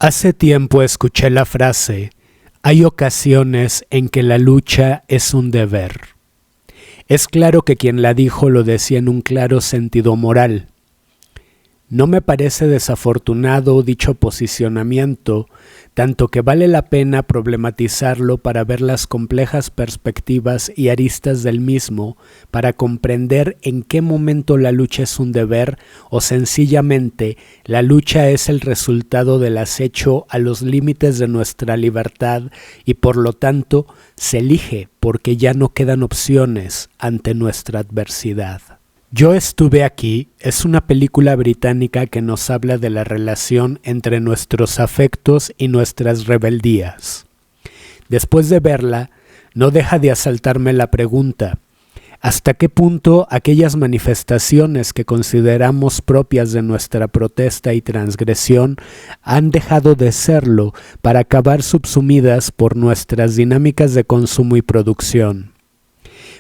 Hace tiempo escuché la frase, hay ocasiones en que la lucha es un deber. Es claro que quien la dijo lo decía en un claro sentido moral. No me parece desafortunado dicho posicionamiento, tanto que vale la pena problematizarlo para ver las complejas perspectivas y aristas del mismo, para comprender en qué momento la lucha es un deber o sencillamente la lucha es el resultado del acecho a los límites de nuestra libertad y por lo tanto se elige porque ya no quedan opciones ante nuestra adversidad. Yo estuve aquí es una película británica que nos habla de la relación entre nuestros afectos y nuestras rebeldías. Después de verla, no deja de asaltarme la pregunta, ¿hasta qué punto aquellas manifestaciones que consideramos propias de nuestra protesta y transgresión han dejado de serlo para acabar subsumidas por nuestras dinámicas de consumo y producción?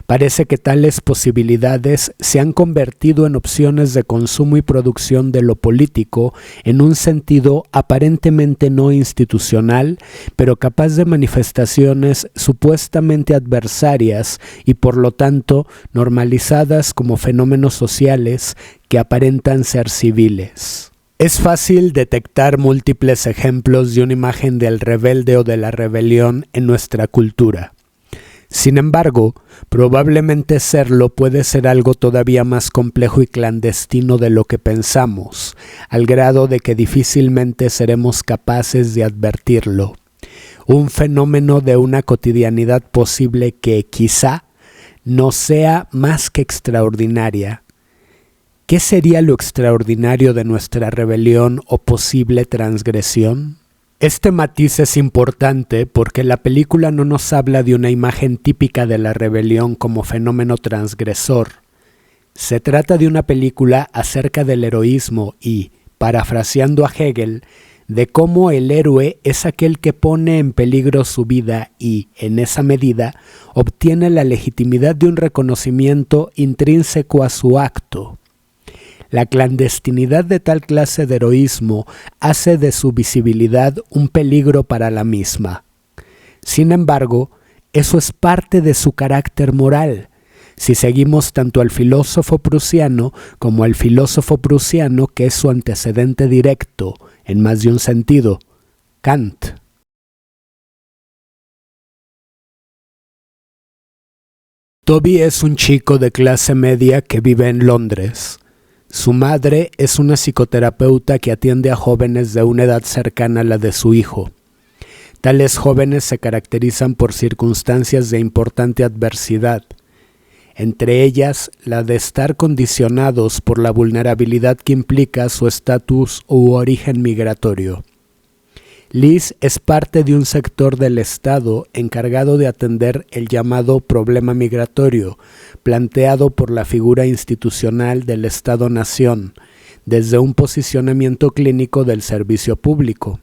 Parece que tales posibilidades se han convertido en opciones de consumo y producción de lo político en un sentido aparentemente no institucional, pero capaz de manifestaciones supuestamente adversarias y por lo tanto normalizadas como fenómenos sociales que aparentan ser civiles. Es fácil detectar múltiples ejemplos de una imagen del rebelde o de la rebelión en nuestra cultura. Sin embargo, probablemente serlo puede ser algo todavía más complejo y clandestino de lo que pensamos, al grado de que difícilmente seremos capaces de advertirlo. Un fenómeno de una cotidianidad posible que quizá no sea más que extraordinaria. ¿Qué sería lo extraordinario de nuestra rebelión o posible transgresión? Este matiz es importante porque la película no nos habla de una imagen típica de la rebelión como fenómeno transgresor. Se trata de una película acerca del heroísmo y, parafraseando a Hegel, de cómo el héroe es aquel que pone en peligro su vida y, en esa medida, obtiene la legitimidad de un reconocimiento intrínseco a su acto. La clandestinidad de tal clase de heroísmo hace de su visibilidad un peligro para la misma. Sin embargo, eso es parte de su carácter moral. Si seguimos tanto al filósofo prusiano como al filósofo prusiano que es su antecedente directo, en más de un sentido, Kant. Toby es un chico de clase media que vive en Londres. Su madre es una psicoterapeuta que atiende a jóvenes de una edad cercana a la de su hijo. Tales jóvenes se caracterizan por circunstancias de importante adversidad, entre ellas la de estar condicionados por la vulnerabilidad que implica su estatus u origen migratorio. Liz es parte de un sector del Estado encargado de atender el llamado problema migratorio, planteado por la figura institucional del Estado-Nación, desde un posicionamiento clínico del servicio público.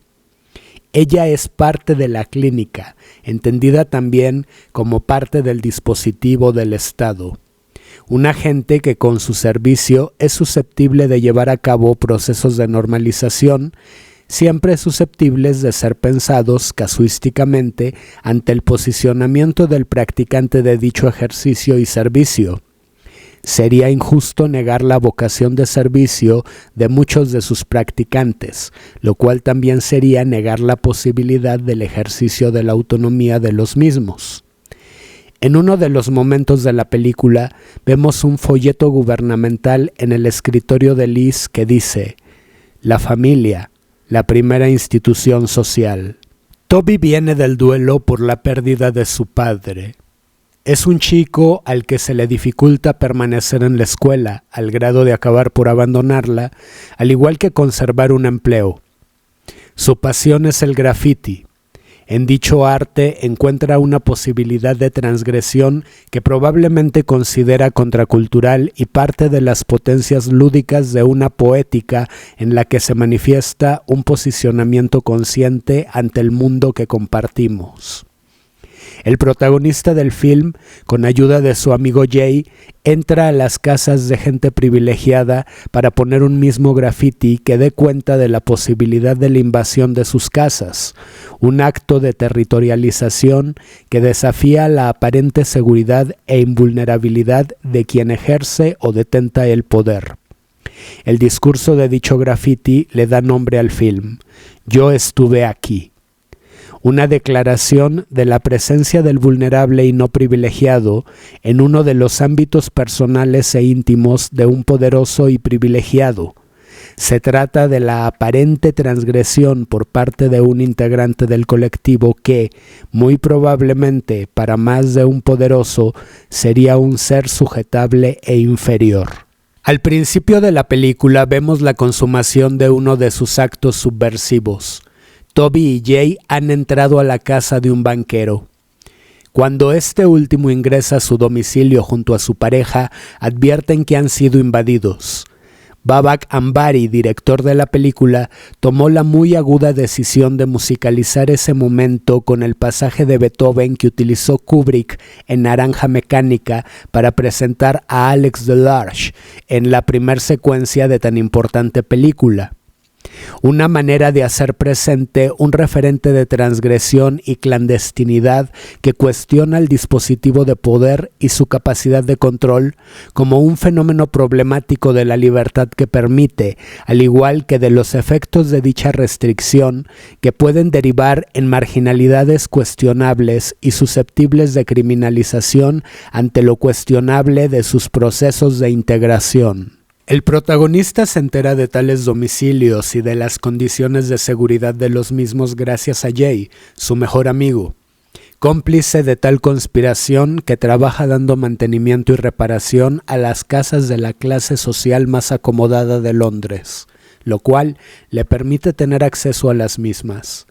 Ella es parte de la clínica, entendida también como parte del dispositivo del Estado. Un agente que con su servicio es susceptible de llevar a cabo procesos de normalización, siempre susceptibles de ser pensados casuísticamente ante el posicionamiento del practicante de dicho ejercicio y servicio. Sería injusto negar la vocación de servicio de muchos de sus practicantes, lo cual también sería negar la posibilidad del ejercicio de la autonomía de los mismos. En uno de los momentos de la película vemos un folleto gubernamental en el escritorio de Liz que dice: «La familia, la primera institución social». Toby viene del duelo por la pérdida de su padre. Es un chico al que se le dificulta permanecer en la escuela, al grado de acabar por abandonarla, al igual que conservar un empleo. Su pasión es el graffiti. En dicho arte encuentra una posibilidad de transgresión que probablemente considera contracultural y parte de las potencias lúdicas de una poética en la que se manifiesta un posicionamiento consciente ante el mundo que compartimos. El protagonista del film, con ayuda de su amigo Jay, entra a las casas de gente privilegiada para poner un mismo graffiti que dé cuenta de la posibilidad de la invasión de sus casas, un acto de territorialización que desafía la aparente seguridad e invulnerabilidad de quien ejerce o detenta el poder. El discurso de dicho graffiti le da nombre al film: Yo estuve aquí. Una declaración de la presencia del vulnerable y no privilegiado en uno de los ámbitos personales e íntimos de un poderoso y privilegiado. Se trata de la aparente transgresión por parte de un integrante del colectivo que, muy probablemente para más de un poderoso, sería un ser sujetable e inferior. Al principio de la película vemos la consumación de uno de sus actos subversivos. Toby y Jay han entrado a la casa de un banquero. Cuando este último ingresa a su domicilio junto a su pareja, advierten que han sido invadidos. Babak Ambari, director de la película, tomó la muy aguda decisión de musicalizar ese momento con el pasaje de Beethoven que utilizó Kubrick en Naranja Mecánica para presentar a Alex Delarge en la primer secuencia de tan importante película. Una manera de hacer presente un referente de transgresión y clandestinidad que cuestiona el dispositivo de poder y su capacidad de control como un fenómeno problemático de la libertad que permite, al igual que de los efectos de dicha restricción que pueden derivar en marginalidades cuestionables y susceptibles de criminalización ante lo cuestionable de sus procesos de integración. El protagonista se entera de tales domicilios y de las condiciones de seguridad de los mismos gracias a Jay, su mejor amigo, cómplice de tal conspiración que trabaja dando mantenimiento y reparación a las casas de la clase social más acomodada de Londres, lo cual le permite tener acceso a las mismas.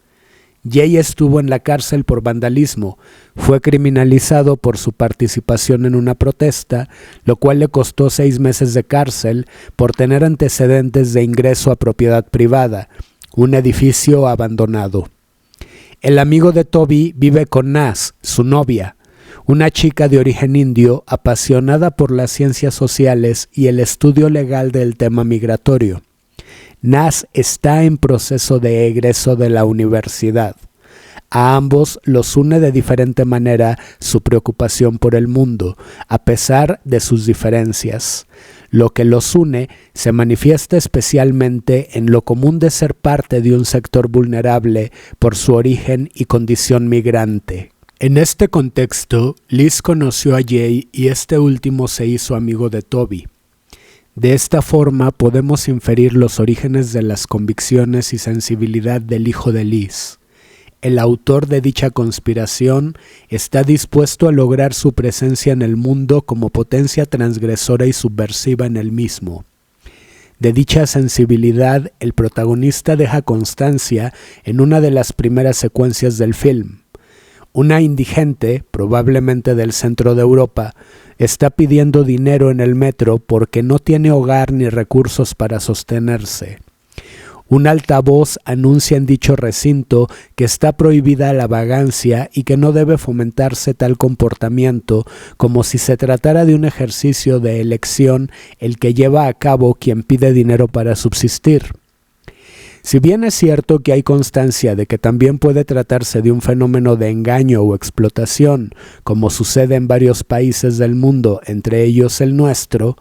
Jay estuvo en la cárcel por vandalismo, fue criminalizado por su participación en una protesta, lo cual le costó 6 meses de cárcel por tener antecedentes de ingreso a propiedad privada, un edificio abandonado. El amigo de Toby vive con Naz, su novia, una chica de origen indio apasionada por las ciencias sociales y el estudio legal del tema migratorio. Naz está en proceso de egreso de la universidad. A ambos los une de diferente manera su preocupación por el mundo, a pesar de sus diferencias. Lo que los une se manifiesta especialmente en lo común de ser parte de un sector vulnerable por su origen y condición migrante. En este contexto, Liz conoció a Jay y este último se hizo amigo de Toby. De esta forma podemos inferir los orígenes de las convicciones y sensibilidad del hijo de Liz. El autor de dicha conspiración está dispuesto a lograr su presencia en el mundo como potencia transgresora y subversiva en el mismo. De dicha sensibilidad, el protagonista deja constancia en una de las primeras secuencias del film. Una indigente, probablemente del centro de Europa, está pidiendo dinero en el metro porque no tiene hogar ni recursos para sostenerse. Un altavoz anuncia en dicho recinto que está prohibida la vagancia y que no debe fomentarse tal comportamiento, como si se tratara de un ejercicio de elección el que lleva a cabo quien pide dinero para subsistir. Si bien es cierto que hay constancia de que también puede tratarse de un fenómeno de engaño o explotación, como sucede en varios países del mundo, entre ellos el nuestro,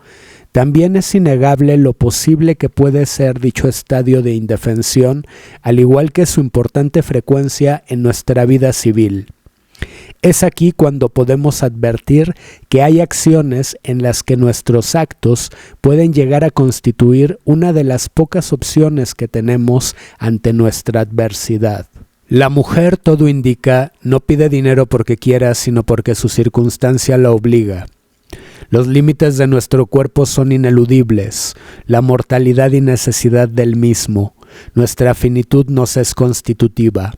también es innegable lo posible que puede ser dicho estadio de indefensión, al igual que su importante frecuencia en nuestra vida civil. Es aquí cuando podemos advertir que hay acciones en las que nuestros actos pueden llegar a constituir una de las pocas opciones que tenemos ante nuestra adversidad. La mujer, todo indica, no pide dinero porque quiera, sino porque su circunstancia la obliga. Los límites de nuestro cuerpo son ineludibles, la mortalidad y necesidad del mismo, nuestra finitud nos es constitutiva.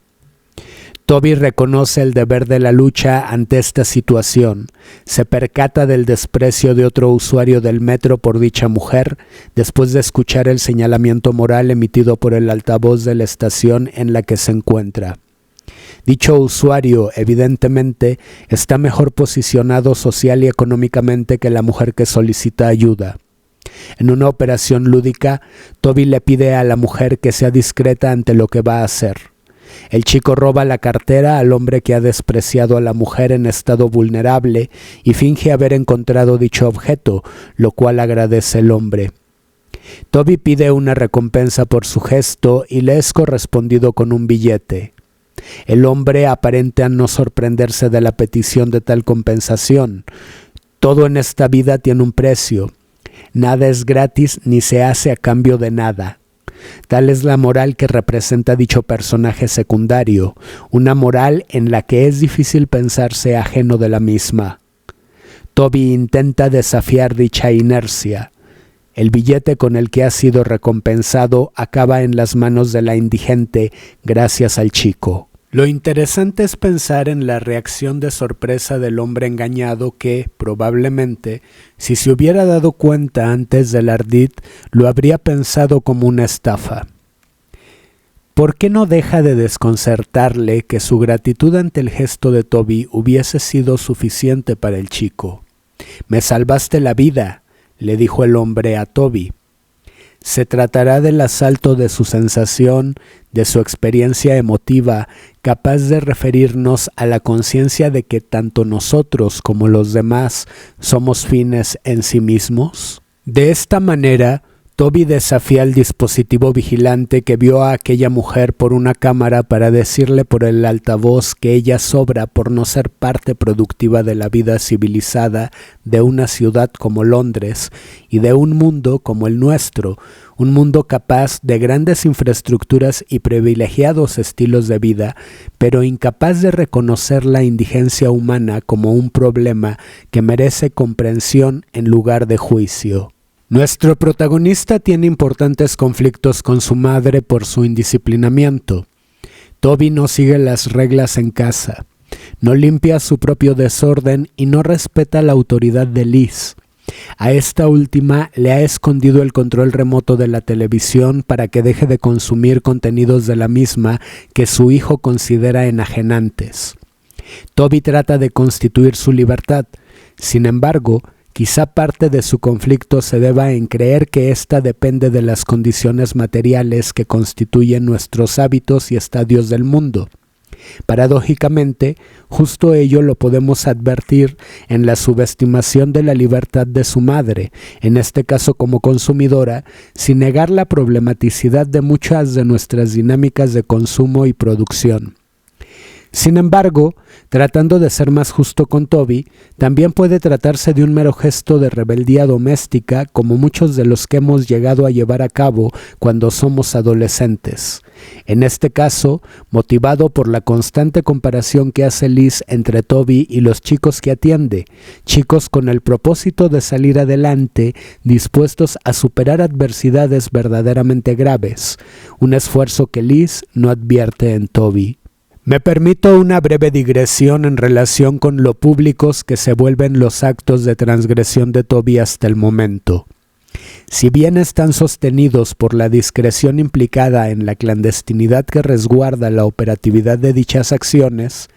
Toby reconoce el deber de la lucha ante esta situación, se percata del desprecio de otro usuario del metro por dicha mujer, después de escuchar el señalamiento moral emitido por el altavoz de la estación en la que se encuentra. Dicho usuario, evidentemente, está mejor posicionado social y económicamente que la mujer que solicita ayuda. En una operación lúdica, Toby le pide a la mujer que sea discreta ante lo que va a hacer. El chico roba la cartera al hombre que ha despreciado a la mujer en estado vulnerable y finge haber encontrado dicho objeto, lo cual agradece el hombre. Toby pide una recompensa por su gesto y le es correspondido con un billete. El hombre aparenta no sorprenderse de la petición de tal compensación. Todo en esta vida tiene un precio. Nada es gratis ni se hace a cambio de nada. Tal es la moral que representa dicho personaje secundario, una moral en la que es difícil pensarse ajeno de la misma. Toby intenta desafiar dicha inercia. El billete con el que ha sido recompensado acaba en las manos de la indigente gracias al chico. Lo interesante es pensar en la reacción de sorpresa del hombre engañado que, probablemente, si se hubiera dado cuenta antes del ardid, lo habría pensado como una estafa. ¿Por qué no deja de desconcertarle que su gratitud ante el gesto de Toby hubiese sido suficiente para el chico? «Me salvaste la vida», le dijo el hombre a Toby. Se tratará del asalto de su sensación, de su experiencia emotiva, capaz de referirnos a la conciencia de que tanto nosotros como los demás somos fines en sí mismos. De esta manera, Toby desafía al dispositivo vigilante que vio a aquella mujer por una cámara para decirle por el altavoz que ella sobra por no ser parte productiva de la vida civilizada de una ciudad como Londres y de un mundo como el nuestro, un mundo capaz de grandes infraestructuras y privilegiados estilos de vida, pero incapaz de reconocer la indigencia humana como un problema que merece comprensión en lugar de juicio. Nuestro protagonista tiene importantes conflictos con su madre por su indisciplinamiento. Toby no sigue las reglas en casa, no limpia su propio desorden y no respeta la autoridad de Liz. A esta última le ha escondido el control remoto de la televisión para que deje de consumir contenidos de la misma que su hijo considera enajenantes. Toby trata de constituir su libertad. Sin embargo, quizá parte de su conflicto se deba en creer que ésta depende de las condiciones materiales que constituyen nuestros hábitos y estadios del mundo. Paradójicamente, justo ello lo podemos advertir en la subestimación de la libertad de su madre, en este caso como consumidora, sin negar la problematicidad de muchas de nuestras dinámicas de consumo y producción. Sin embargo, tratando de ser más justo con Toby, también puede tratarse de un mero gesto de rebeldía doméstica como muchos de los que hemos llegado a llevar a cabo cuando somos adolescentes. En este caso, motivado por la constante comparación que hace Liz entre Toby y los chicos que atiende, chicos con el propósito de salir adelante, dispuestos a superar adversidades verdaderamente graves, un esfuerzo que Liz no advierte en Toby. Me permito una breve digresión en relación con lo públicos que se vuelven los actos de transgresión de Toby hasta el momento. Si bien están sostenidos por la discreción implicada en la clandestinidad que resguarda la operatividad de dichas acciones,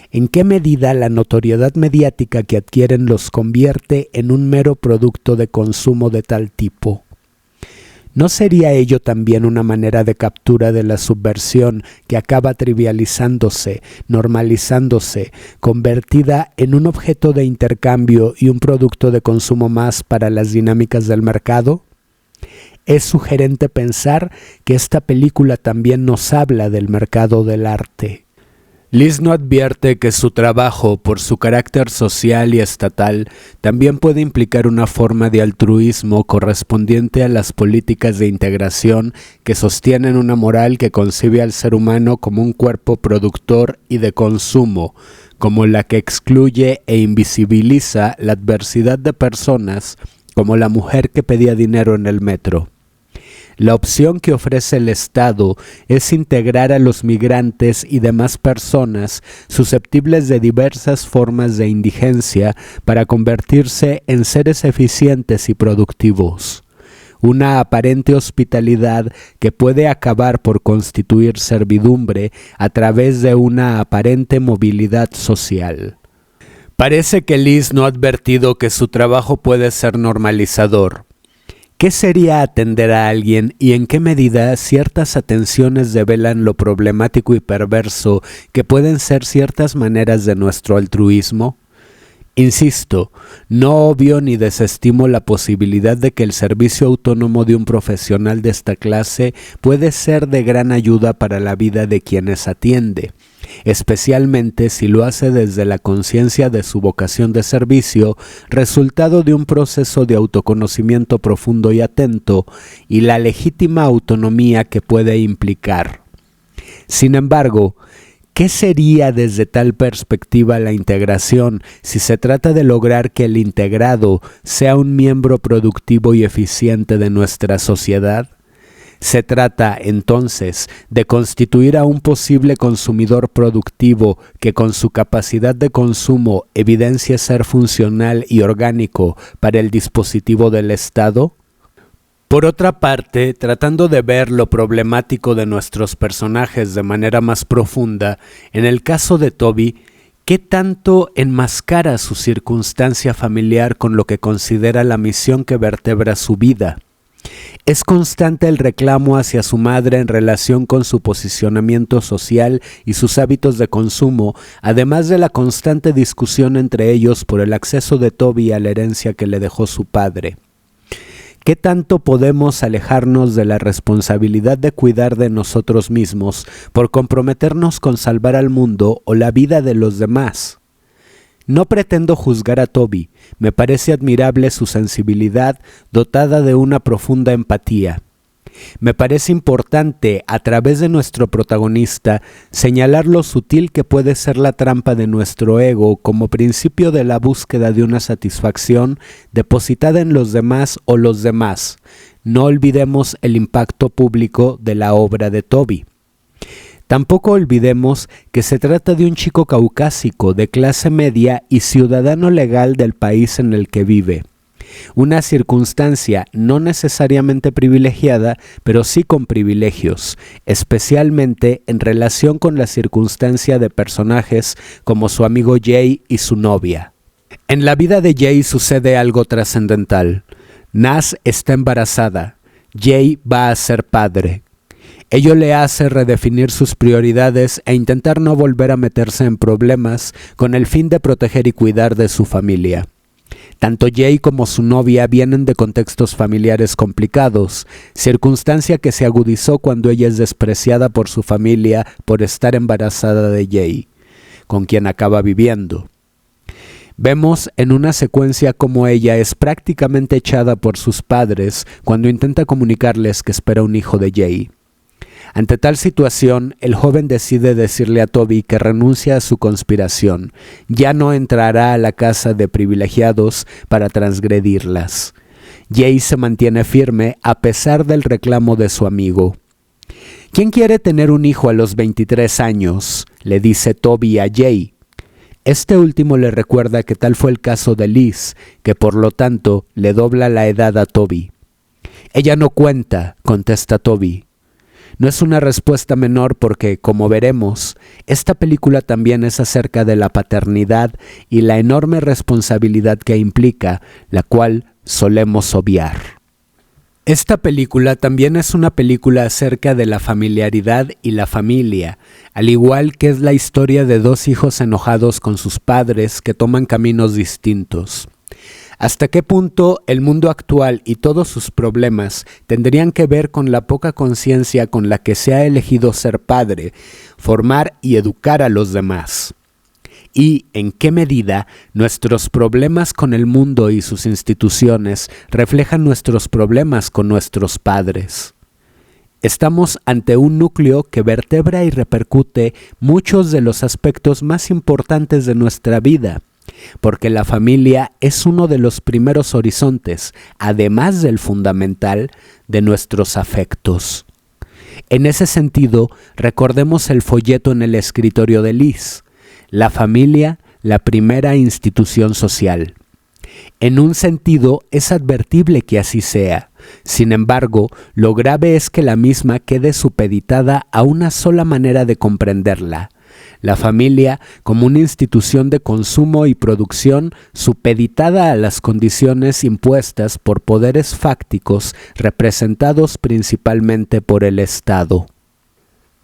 ¿en qué medida la notoriedad mediática que adquieren los convierte en un mero producto de consumo de tal tipo? ¿No sería ello también una manera de captura de la subversión que acaba trivializándose, normalizándose, convertida en un objeto de intercambio y un producto de consumo más para las dinámicas del mercado? Es sugerente pensar que esta película también nos habla del mercado del arte. Liz no advierte que su trabajo, por su carácter social y estatal, también puede implicar una forma de altruismo correspondiente a las políticas de integración que sostienen una moral que concibe al ser humano como un cuerpo productor y de consumo, como la que excluye e invisibiliza la adversidad de personas como la mujer que pedía dinero en el metro. La opción que ofrece el Estado es integrar a los migrantes y demás personas susceptibles de diversas formas de indigencia para convertirse en seres eficientes y productivos. una aparente hospitalidad que puede acabar por constituir servidumbre a través de una aparente movilidad social. Parece que Liz no ha advertido que su trabajo puede ser normalizador. ¿Qué sería atender a alguien y en qué medida ciertas atenciones develan lo problemático y perverso que pueden ser ciertas maneras de nuestro altruismo? Insisto, no obvio ni desestimo la posibilidad de que el servicio autónomo de un profesional de esta clase puede ser de gran ayuda para la vida de quienes atiende, especialmente si lo hace desde la conciencia de su vocación de servicio, resultado de un proceso de autoconocimiento profundo y atento, y la legítima autonomía que puede implicar. Sin embargo, ¿qué sería desde tal perspectiva la integración si se trata de lograr que el integrado sea un miembro productivo y eficiente de nuestra sociedad? Se trata, entonces, de constituir a un posible consumidor productivo que con su capacidad de consumo evidencie ser funcional y orgánico para el dispositivo del Estado. Por otra parte, tratando de ver lo problemático de nuestros personajes de manera más profunda, en el caso de Toby, ¿qué tanto enmascara su circunstancia familiar con lo que considera la misión que vertebra su vida? Es constante el reclamo hacia su madre en relación con su posicionamiento social y sus hábitos de consumo, además de la constante discusión entre ellos por el acceso de Toby a la herencia que le dejó su padre. ¿Qué tanto podemos alejarnos de la responsabilidad de cuidar de nosotros mismos por comprometernos con salvar al mundo o la vida de los demás? No pretendo juzgar a Toby, me parece admirable su sensibilidad dotada de una profunda empatía. Me parece importante, a través de nuestro protagonista, señalar lo sutil que puede ser la trampa de nuestro ego como principio de la búsqueda de una satisfacción depositada en los demás o los demás. No olvidemos el impacto público de la obra de Toby. Tampoco olvidemos que se trata de un chico caucásico de clase media y ciudadano legal del país en el que vive. Una circunstancia no necesariamente privilegiada, pero sí con privilegios, especialmente en relación con la circunstancia de personajes como su amigo Jay y su novia. En la vida de Jay sucede algo trascendental. Naz está embarazada. Jay va a ser padre. Ello le hace redefinir sus prioridades e intentar no volver a meterse en problemas con el fin de proteger y cuidar de su familia. Tanto Jay como su novia vienen de contextos familiares complicados, circunstancia que se agudizó cuando ella es despreciada por su familia por estar embarazada de Jay, con quien acaba viviendo. Vemos en una secuencia cómo ella es prácticamente echada por sus padres cuando intenta comunicarles que espera un hijo de Jay. Ante tal situación, el joven decide decirle a Toby que renuncia a su conspiración, ya no entrará a la casa de privilegiados para transgredirlas. Jay se mantiene firme a pesar del reclamo de su amigo. ¿Quién quiere tener un hijo a los 23 años?, le dice Toby a Jay. Este último le recuerda que tal fue el caso de Liz, que por lo tanto le dobla la edad a Toby. Ella no cuenta, contesta Toby. No es una respuesta menor porque, como veremos, esta película también es acerca de la paternidad y la enorme responsabilidad que implica, la cual solemos obviar. Esta película también es una película acerca de la familiaridad y la familia, al igual que es la historia de dos hijos enojados con sus padres que toman caminos distintos. ¿Hasta qué punto el mundo actual y todos sus problemas tendrían que ver con la poca conciencia con la que se ha elegido ser padre, formar y educar a los demás? ¿Y en qué medida nuestros problemas con el mundo y sus instituciones reflejan nuestros problemas con nuestros padres? Estamos ante un núcleo que vertebra y repercute muchos de los aspectos más importantes de nuestra vida, porque la familia es uno de los primeros horizontes, además del fundamental, de nuestros afectos. En ese sentido, recordemos el folleto en el escritorio de Liz: la familia, la primera institución social. En un sentido, es advertible que así sea, Sin embargo, lo grave es que la misma quede supeditada a una sola manera de comprenderla: la familia como una institución de consumo y producción supeditada a las condiciones impuestas por poderes fácticos representados principalmente por el Estado.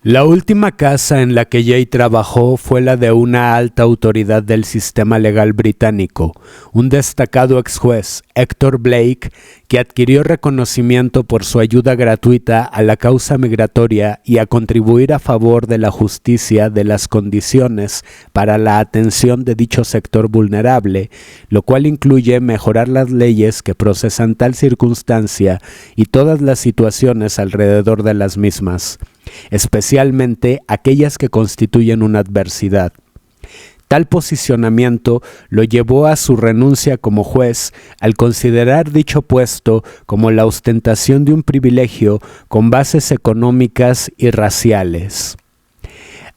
La última casa en la que Jay trabajó fue la de una alta autoridad del sistema legal británico, un destacado ex juez, Hector Blake, que adquirió reconocimiento por su ayuda gratuita a la causa migratoria y a contribuir a favor de la justicia de las condiciones para la atención de dicho sector vulnerable, lo cual incluye mejorar las leyes que procesan tal circunstancia y todas las situaciones alrededor de las mismas, especialmente aquellas que constituyen una adversidad. Tal posicionamiento lo llevó a su renuncia como juez al considerar dicho puesto como la ostentación de un privilegio con bases económicas y raciales.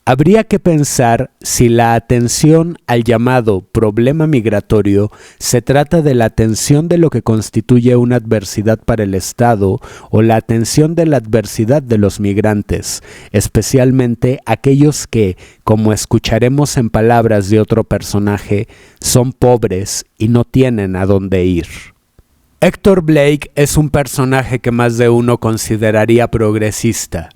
Habría que pensar si la atención al llamado problema migratorio se trata de la atención de lo que constituye una adversidad para el Estado o la atención de la adversidad de los migrantes, especialmente aquellos que, como escucharemos en palabras de otro personaje, son pobres y no tienen a dónde ir. Hector Blake es un personaje que más de uno consideraría progresista.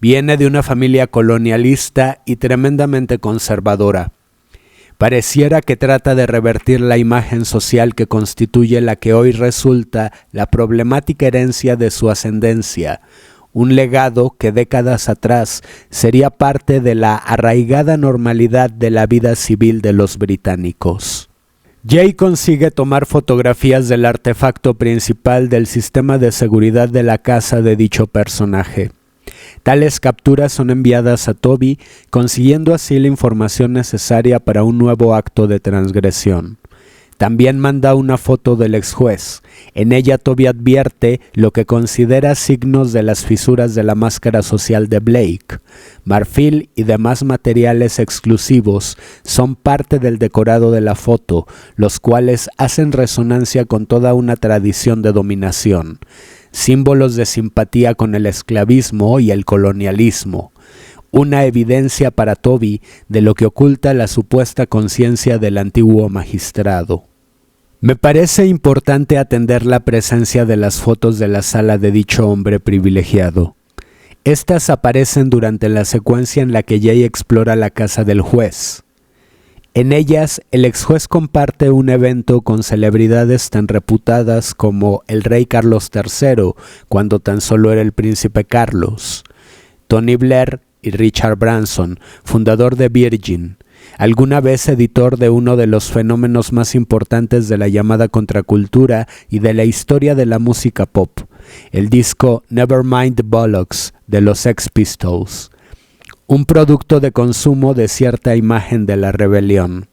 Viene de una familia colonialista y tremendamente conservadora. Pareciera que trata de revertir la imagen social que constituye la que hoy resulta la problemática herencia de su ascendencia, un legado que décadas atrás sería parte de la arraigada normalidad de la vida civil de los británicos. Jay consigue tomar fotografías del artefacto principal del sistema de seguridad de la casa de dicho personaje. Tales capturas son enviadas a Toby, consiguiendo así la información necesaria para un nuevo acto de transgresión. También manda una foto del ex juez. En ella Toby advierte lo que considera signos de las fisuras de la máscara social de Blake. Marfil y demás materiales exclusivos son parte del decorado de la foto, los cuales hacen resonancia con toda una tradición de dominación. Símbolos de simpatía con el esclavismo y el colonialismo, una evidencia para Toby de lo que oculta la supuesta conciencia del antiguo magistrado. Me parece importante atender la presencia de las fotos de la sala de dicho hombre privilegiado. Estas aparecen durante la secuencia en la que Jay explora la casa del juez. En ellas, el ex juez comparte un evento con celebridades tan reputadas como el rey Carlos III, cuando tan solo era el príncipe Carlos, Tony Blair y Richard Branson, fundador de Virgin, alguna vez editor de uno de los fenómenos más importantes de la llamada contracultura y de la historia de la música pop, el disco Nevermind the Bollocks de los Sex Pistols, un producto de consumo de cierta imagen de la rebelión.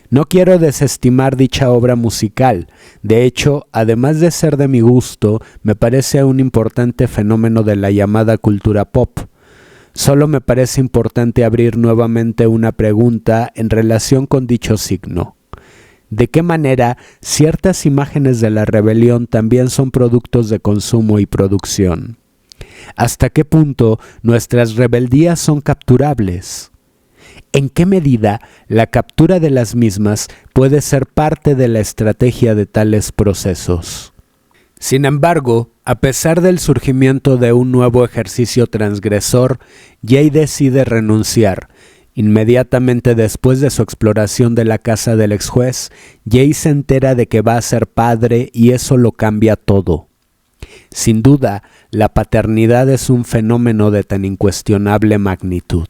No quiero desestimar dicha obra musical. De hecho, además de ser de mi gusto, me parece un importante fenómeno de la llamada cultura pop. Solo me parece importante abrir nuevamente una pregunta en relación con dicho signo. ¿De qué manera ciertas imágenes de la rebelión también son productos de consumo y producción? ¿Hasta qué punto nuestras rebeldías son capturables? ¿En qué medida la captura de las mismas puede ser parte de la estrategia de tales procesos? Sin embargo, a pesar del surgimiento de un nuevo ejercicio transgresor, Jay decide renunciar. Inmediatamente después de su exploración de la casa del ex juez, Jay se entera de que va a ser padre y eso lo cambia todo. Sin duda, la paternidad es un fenómeno de tan incuestionable magnitud.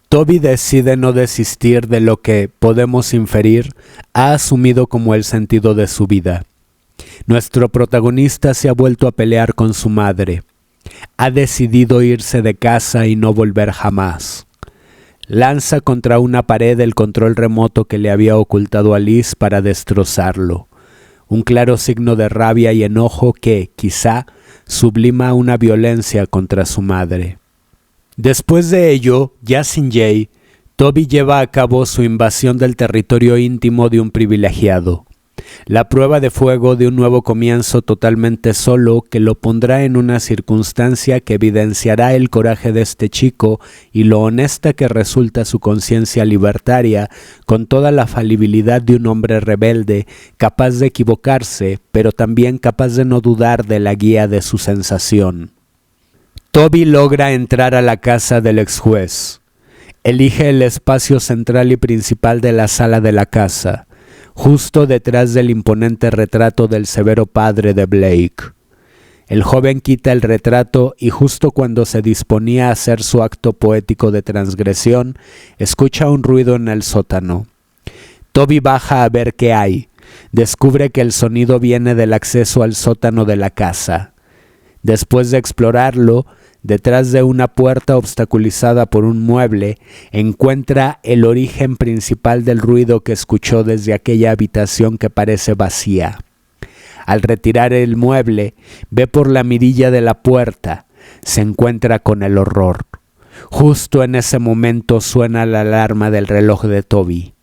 Toby decide no desistir de lo que, podemos inferir, ha asumido como el sentido de su vida. Nuestro protagonista se ha vuelto a pelear con su madre. Ha decidido irse de casa y no volver jamás. Lanza contra una pared el control remoto que le había ocultado a Liz para destrozarlo. Un claro signo de rabia y enojo que, quizá, sublima una violencia contra su madre. Después de ello, ya sin Jay, Toby lleva a cabo su invasión del territorio íntimo de un privilegiado. la prueba de fuego de un nuevo comienzo totalmente solo que lo pondrá en una circunstancia que evidenciará el coraje de este chico y lo honesta que resulta su conciencia libertaria con toda la falibilidad de un hombre rebelde, capaz de equivocarse, pero también capaz de no dudar de la guía de su sensación. Toby logra entrar a la casa del ex juez. Elige el espacio central y principal de la sala de la casa, justo detrás del imponente retrato del severo padre de Blake. El joven quita el retrato y justo cuando se disponía a hacer su acto poético de transgresión, escucha un ruido en el sótano. Toby baja a ver qué hay. Descubre que el sonido viene del acceso al sótano de la casa. Después de explorarlo, detrás de una puerta obstaculizada por un mueble, encuentra el origen principal del ruido que escuchó desde aquella habitación que parece vacía. Al retirar el mueble, ve por la mirilla de la puerta, se encuentra con el horror. Justo en ese momento suena la alarma del reloj de Toby.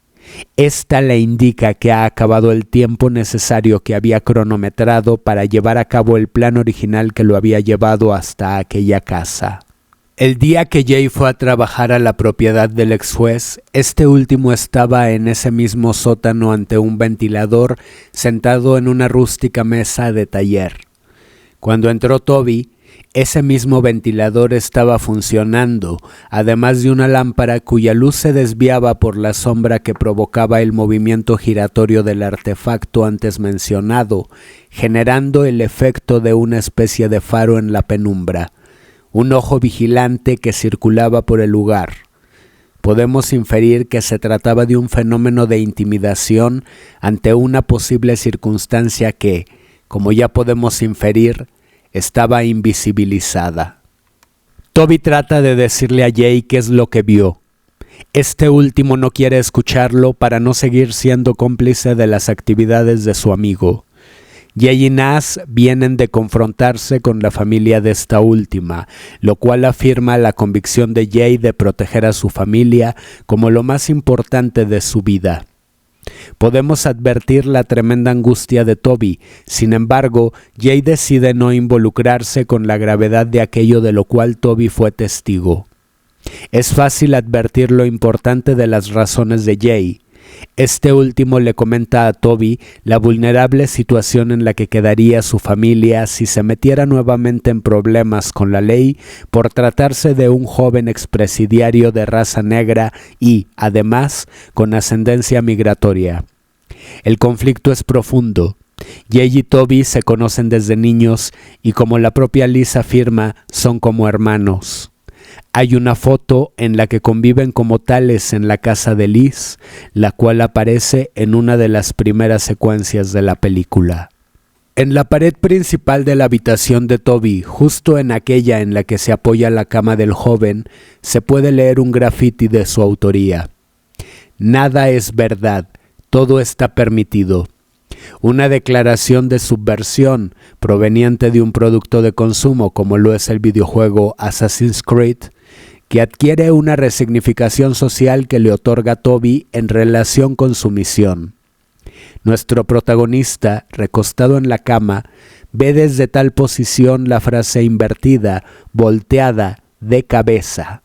Esta le indica que ha acabado el tiempo necesario que había cronometrado para llevar a cabo el plan original que lo había llevado hasta aquella casa. El día que Jay fue a trabajar a la propiedad del ex juez, este último estaba en ese mismo sótano ante un ventilador, sentado en una rústica mesa de taller. Cuando entró Toby, ese mismo ventilador estaba funcionando, además de una lámpara cuya luz se desviaba por la sombra que provocaba el movimiento giratorio del artefacto antes mencionado, generando el efecto de una especie de faro en la penumbra, un ojo vigilante que circulaba por el lugar. Podemos inferir que se trataba de un fenómeno de intimidación ante una posible circunstancia que, como ya podemos inferir, estaba invisibilizada. Toby trata de decirle a Jay qué es lo que vio. Este último no quiere escucharlo para no seguir siendo cómplice de las actividades de su amigo. Jay y Nas vienen de confrontarse con la familia de esta última, lo cual afirma la convicción de Jay de proteger a su familia como lo más importante de su vida. Podemos advertir la tremenda angustia de Toby. Sin embargo, Jay decide no involucrarse con la gravedad de aquello de lo cual Toby fue testigo. Es fácil advertir lo importante de las razones de Jay. Este último le comenta a Toby la vulnerable situación en la que quedaría su familia si se metiera nuevamente en problemas con la ley por tratarse de un joven expresidiario de raza negra y, además, con ascendencia migratoria. El conflicto es profundo. Jay y Toby se conocen desde niños y, como la propia Liz afirma, son como hermanos. Hay una foto en la que conviven como tales en la casa de Liz, la cual aparece en una de las primeras secuencias de la película. En la pared principal de la habitación de Toby, justo en aquella en la que se apoya la cama del joven, se puede leer un graffiti de su autoría. Nada es verdad, todo está permitido. Una declaración de subversión proveniente de un producto de consumo como lo es el videojuego Assassin's Creed, que adquiere una resignificación social que le otorga Toby en relación con su misión. Nuestro protagonista, recostado en la cama, ve desde tal posición la frase invertida, volteada, de cabeza.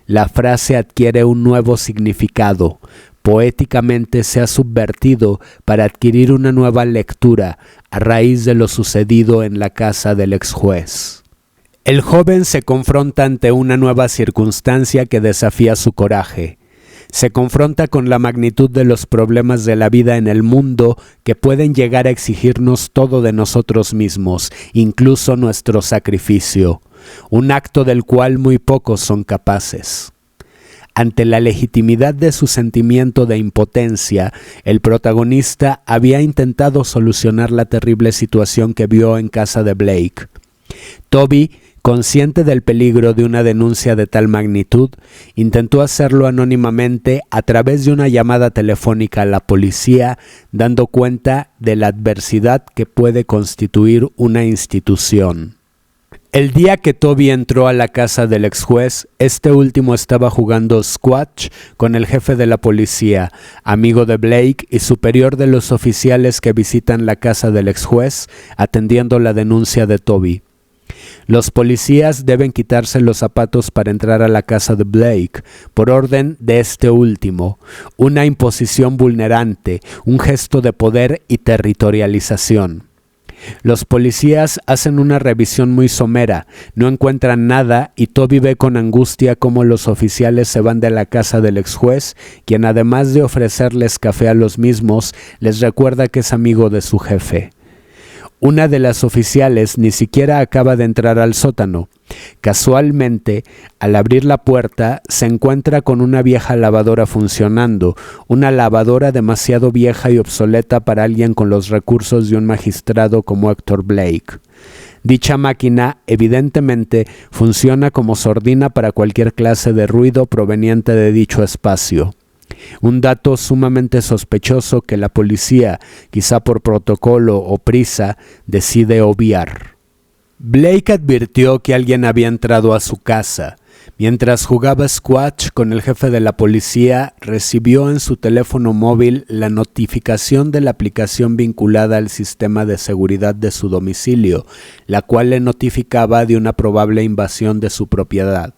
La frase adquiere un nuevo significado. Poéticamente se ha subvertido para adquirir una nueva lectura a raíz de lo sucedido en la casa del ex juez. El joven se confronta ante una nueva circunstancia que desafía su coraje. Se confronta con la magnitud de los problemas de la vida en el mundo que pueden llegar a exigirnos todo de nosotros mismos, incluso nuestro sacrificio, un acto del cual muy pocos son capaces. Ante la legitimidad de su sentimiento de impotencia, el protagonista había intentado solucionar la terrible situación que vio en casa de Blake. Toby, consciente del peligro de una denuncia de tal magnitud, intentó hacerlo anónimamente a través de una llamada telefónica a la policía, dando cuenta de la adversidad que puede constituir una institución. El día que Toby entró a la casa del ex juez, este último estaba jugando squash con el jefe de la policía, amigo de Blake y superior de los oficiales que visitan la casa del ex juez, atendiendo la denuncia de Toby. Los policías deben quitarse los zapatos para entrar a la casa de Blake, por orden de este último, una imposición vulnerante, un gesto de poder y territorialización. Los policías hacen una revisión muy somera, no encuentran nada y Toby ve con angustia cómo los oficiales se van de la casa del ex juez, quien además de ofrecerles café a los mismos, les recuerda que es amigo de su jefe. Una de las oficiales ni siquiera acaba de entrar al sótano. Casualmente, al abrir la puerta, se encuentra con una vieja lavadora funcionando, una lavadora demasiado vieja y obsoleta para alguien con los recursos de un magistrado como Hector Blake. Dicha máquina, evidentemente, funciona como sordina para cualquier clase de ruido proveniente de dicho espacio. Un dato sumamente sospechoso que la policía, quizá por protocolo o prisa, decide obviar. Blake advirtió que alguien había entrado a su casa. Mientras jugaba squash con el jefe de la policía, recibió en su teléfono móvil la notificación de la aplicación vinculada al sistema de seguridad de su domicilio, la cual le notificaba de una probable invasión de su propiedad.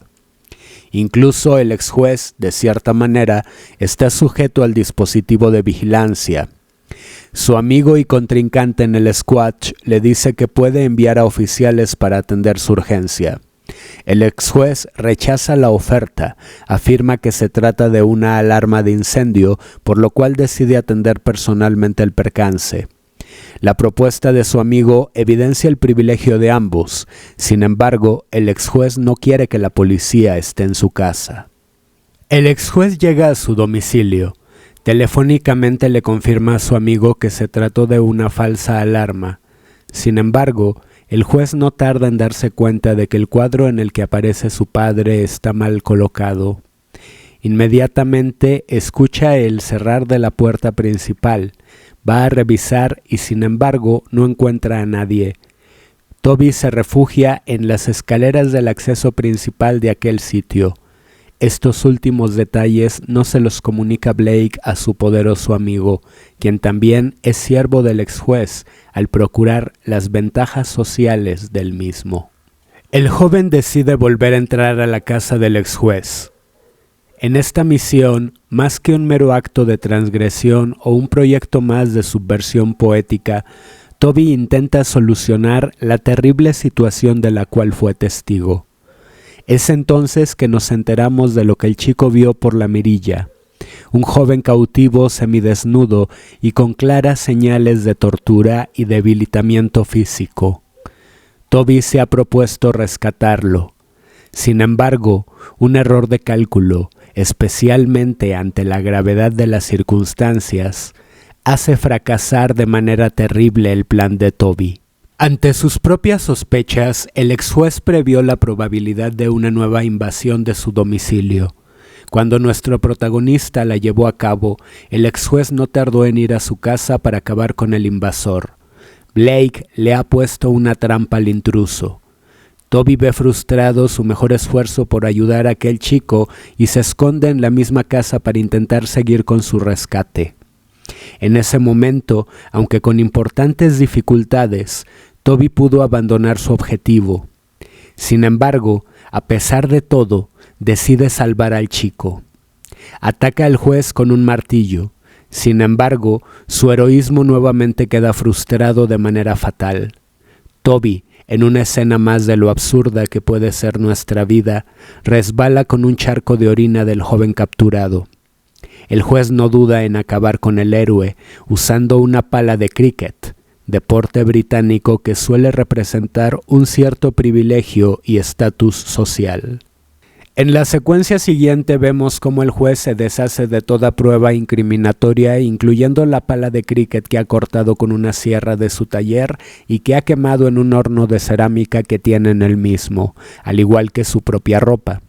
Incluso el ex juez, de cierta manera, está sujeto al dispositivo de vigilancia. Su amigo y contrincante en el squash le dice que puede enviar a oficiales para atender su urgencia. El ex juez rechaza la oferta, afirma que se trata de una alarma de incendio, por lo cual decide atender personalmente el percance. La propuesta de su amigo evidencia el privilegio de ambos. Sin embargo, el ex juez no quiere que la policía esté en su casa. El ex juez llega a su domicilio. Telefónicamente le confirma a su amigo que se trató de una falsa alarma. Sin embargo, el juez no tarda en darse cuenta de que el cuadro en el que aparece su padre está mal colocado. Inmediatamente escucha el cerrar de la puerta principal. Va a revisar y sin embargo no encuentra a nadie. Toby se refugia en las escaleras del acceso principal de aquel sitio. Estos últimos detalles no se los comunica Blake a su poderoso amigo, quien también es siervo del ex juez, al procurar las ventajas sociales del mismo. El joven decide volver a entrar a la casa del ex juez. En esta misión, más que un mero acto de transgresión o un proyecto más de subversión poética, Toby intenta solucionar la terrible situación de la cual fue testigo. Es entonces que nos enteramos de lo que el chico vio por la mirilla. Un joven cautivo semidesnudo y con claras señales de tortura y debilitamiento físico. Toby se ha propuesto rescatarlo. Sin embargo, un error de cálculo, especialmente ante la gravedad de las circunstancias, hace fracasar de manera terrible el plan de Toby. Ante sus propias sospechas, el ex juez previó la probabilidad de una nueva invasión de su domicilio. Cuando nuestro protagonista la llevó a cabo, el ex juez no tardó en ir a su casa para acabar con el invasor. Blake le ha puesto una trampa al intruso. Toby ve frustrado su mejor esfuerzo por ayudar a aquel chico y se esconde en la misma casa para intentar seguir con su rescate. En ese momento, aunque con importantes dificultades, Toby pudo abandonar su objetivo. Sin embargo, a pesar de todo, decide salvar al chico. Ataca al juez con un martillo. Sin embargo, su heroísmo nuevamente queda frustrado de manera fatal. Toby, en una escena más de lo absurda que puede ser nuestra vida, resbala con un charco de orina del joven capturado. El juez no duda en acabar con el héroe usando una pala de cricket, deporte británico que suele representar un cierto privilegio y estatus social. En la secuencia siguiente vemos cómo el juez se deshace de toda prueba incriminatoria, incluyendo la pala de cricket que ha cortado con una sierra de su taller y que ha quemado en un horno de cerámica que tiene en el mismo, al igual que su propia ropa.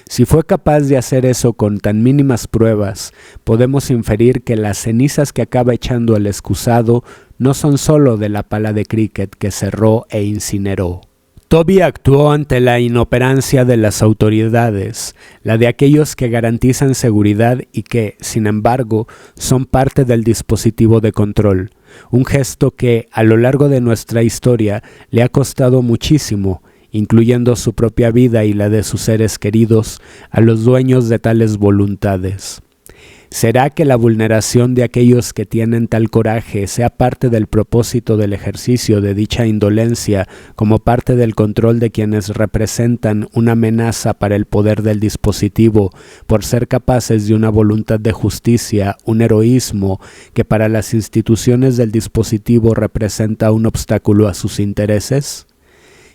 Si fue capaz de hacer eso con tan mínimas pruebas, podemos inferir que las cenizas que acaba echando el excusado no son solo de la pala de cricket que cerró e incineró. Toby actuó ante la inoperancia de las autoridades, la de aquellos que garantizan seguridad y que, sin embargo, son parte del dispositivo de control, un gesto que, a lo largo de nuestra historia, le ha costado muchísimo, incluyendo su propia vida y la de sus seres queridos, a los dueños de tales voluntades. ¿Será que la vulneración de aquellos que tienen tal coraje sea parte del propósito del ejercicio de dicha indolencia como parte del control de quienes representan una amenaza para el poder del dispositivo por ser capaces de una voluntad de justicia, un heroísmo que para las instituciones del dispositivo representa un obstáculo a sus intereses?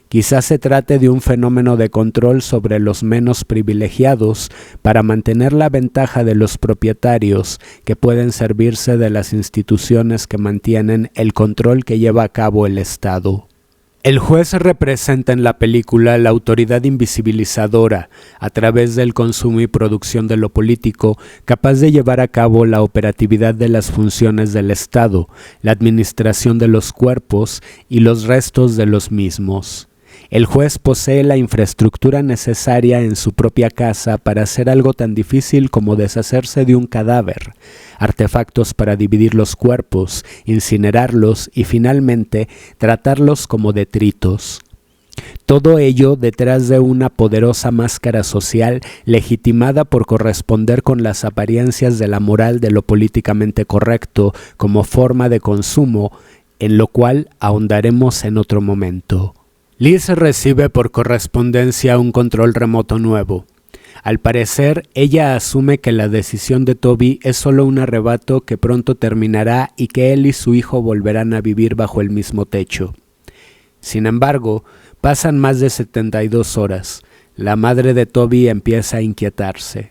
Quizás se trate de un fenómeno de control sobre los menos privilegiados para mantener la ventaja de los propietarios que pueden servirse de las instituciones que mantienen el control que lleva a cabo el Estado. El juez representa en la película la autoridad invisibilizadora a través del consumo y producción de lo político, capaz de llevar a cabo la operatividad de las funciones del Estado, la administración de los cuerpos y los restos de los mismos. El juez posee la infraestructura necesaria en su propia casa para hacer algo tan difícil como deshacerse de un cadáver, artefactos para dividir los cuerpos, incinerarlos y finalmente tratarlos como detritos. Todo ello detrás de una poderosa máscara social legitimada por corresponder con las apariencias de la moral de lo políticamente correcto como forma de consumo, en lo cual ahondaremos en otro momento. Liz recibe por correspondencia un control remoto nuevo. Al parecer, ella asume que la decisión de Toby es solo un arrebato que pronto terminará y que él y su hijo volverán a vivir bajo el mismo techo. Sin embargo, pasan más de 72 horas. La madre de Toby empieza a inquietarse.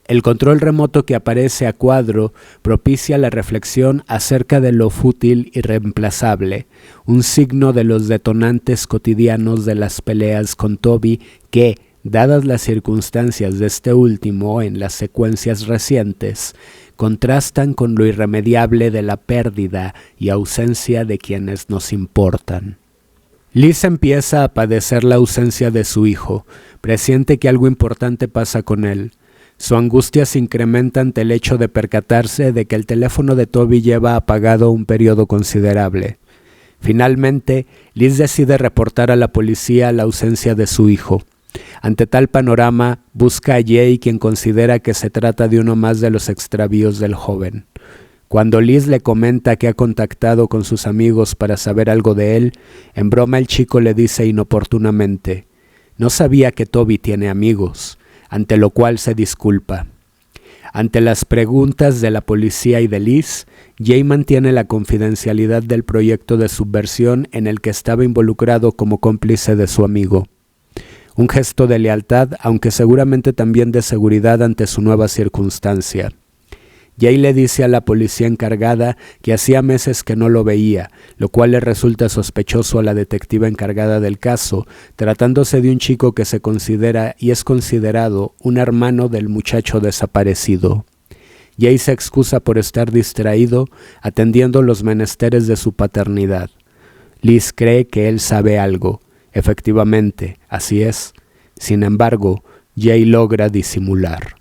El control remoto que aparece a cuadro propicia la reflexión acerca de lo fútil y reemplazable, un signo de los detonantes cotidianos de las peleas con Toby que, dadas las circunstancias de este último en las secuencias recientes, contrastan con lo irremediable de la pérdida y ausencia de quienes nos importan. Liz empieza a padecer la ausencia de su hijo, presiente que algo importante pasa con él. Su angustia se incrementa ante el hecho de percatarse de que el teléfono de Toby lleva apagado un periodo considerable. Finalmente, Liz decide reportar a la policía la ausencia de su hijo. Ante tal panorama, busca a Jay, quien considera que se trata de uno más de los extravíos del joven. Cuando Liz le comenta que ha contactado con sus amigos para saber algo de él, en broma el chico le dice inoportunamente: «No sabía que Toby tiene amigos», ante lo cual se disculpa. Ante las preguntas de la policía y de Liz, Jay mantiene la confidencialidad del proyecto de subversión en el que estaba involucrado como cómplice de su amigo. Un gesto de lealtad, aunque seguramente también de seguridad ante su nueva circunstancia. Jay le dice a la policía encargada que hacía meses que no lo veía, lo cual le resulta sospechoso a la detectiva encargada del caso, tratándose de un chico que se considera y es considerado un hermano del muchacho desaparecido. Jay se excusa por estar distraído, atendiendo los menesteres de su paternidad. Liz cree que él sabe algo. Efectivamente, así es. Sin embargo, Jay logra disimular.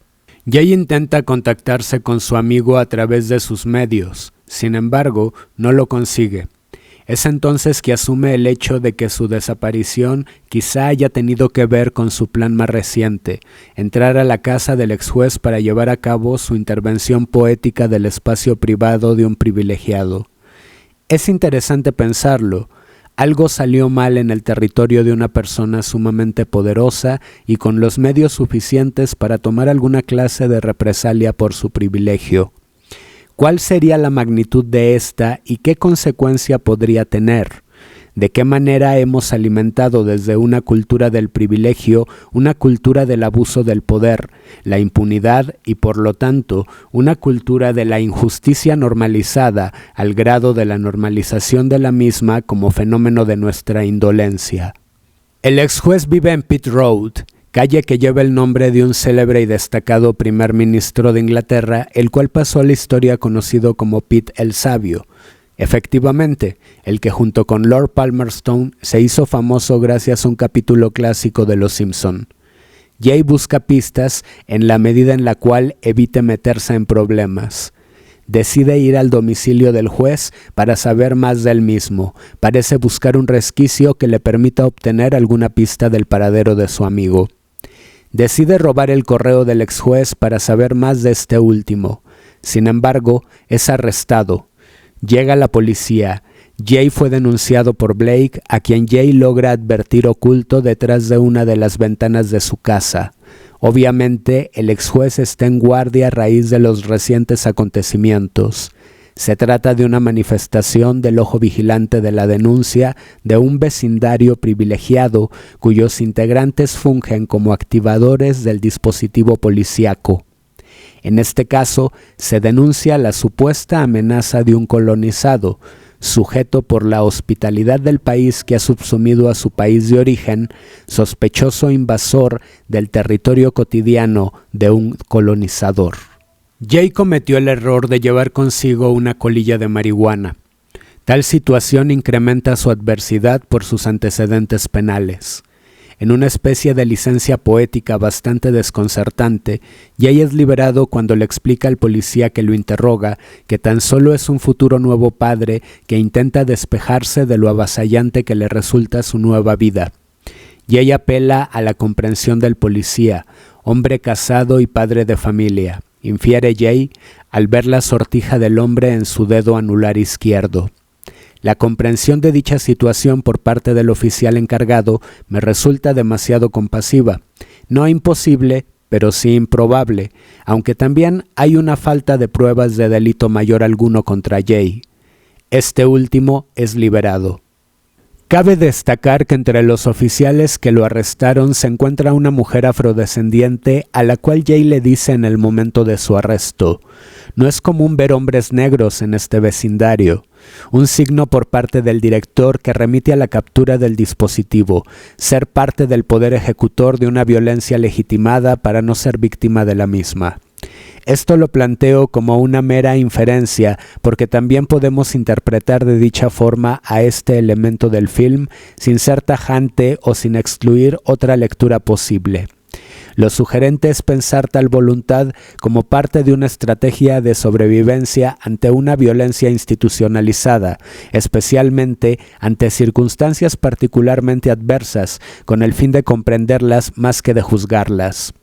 Jay intenta contactarse con su amigo a través de sus medios, sin embargo, no lo consigue. Es entonces que asume el hecho de que su desaparición quizá haya tenido que ver con su plan más reciente, entrar a la casa del ex juez para llevar a cabo su intervención poética del espacio privado de un privilegiado. Es interesante pensarlo. Algo salió mal en el territorio de una persona sumamente poderosa y con los medios suficientes para tomar alguna clase de represalia por su privilegio. ¿Cuál sería la magnitud de esta y qué consecuencia podría tener? ¿De qué manera hemos alimentado desde una cultura del privilegio una cultura del abuso del poder, la impunidad y por lo tanto una cultura de la injusticia normalizada al grado de la normalización de la misma como fenómeno de nuestra indolencia? El ex juez vive en Pitt Road, calle que lleva el nombre de un célebre y destacado primer ministro de Inglaterra, el cual pasó a la historia conocido como Pitt el Sabio, Efectivamente, el que junto con Lord Palmerston se hizo famoso gracias a un capítulo clásico de Los Simpson. Jay busca pistas en la medida en la cual evite meterse en problemas. Decide ir al domicilio del juez para saber más del mismo. Parece buscar un resquicio que le permita obtener alguna pista del paradero de su amigo. Decide robar el correo del ex juez para saber más de este último. Sin embargo, es arrestado. Llega la policía. Jay fue denunciado por Blake, a quien Jay logra advertir oculto detrás de una de las ventanas de su casa. Obviamente, el ex juez está en guardia a raíz de los recientes acontecimientos. Se trata de una manifestación del ojo vigilante de la denuncia de un vecindario privilegiado cuyos integrantes fungen como activadores del dispositivo policíaco. En este caso, se denuncia la supuesta amenaza de un colonizado, sujeto por la hospitalidad del país que ha subsumido a su país de origen, sospechoso invasor del territorio cotidiano de un colonizador. Jay cometió el error de llevar consigo una colilla de marihuana. Tal situación incrementa su adversidad por sus antecedentes penales. En una especie de licencia poética bastante desconcertante, Jay es liberado cuando le explica al policía que lo interroga que tan solo es un futuro nuevo padre que intenta despejarse de lo avasallante que le resulta su nueva vida. Jay apela a la comprensión del policía, hombre casado y padre de familia, infiere Jay al ver la sortija del hombre en su dedo anular izquierdo. La comprensión de dicha situación por parte del oficial encargado me resulta demasiado compasiva. No imposible, pero sí improbable, aunque también hay una falta de pruebas de delito mayor alguno contra Jay. Este último es liberado. Cabe destacar que entre los oficiales que lo arrestaron se encuentra una mujer afrodescendiente a la cual Jay le dice en el momento de su arresto: «No es común ver hombres negros en este vecindario», un signo por parte del director que remite a la captura del dispositivo, ser parte del poder ejecutor de una violencia legitimada para no ser víctima de la misma. Esto lo planteo como una mera inferencia, porque también podemos interpretar de dicha forma a este elemento del film sin ser tajante o sin excluir otra lectura posible. Lo sugerente es pensar tal voluntad como parte de una estrategia de sobrevivencia ante una violencia institucionalizada, especialmente ante circunstancias particularmente adversas, con el fin de comprenderlas más que de juzgarlas.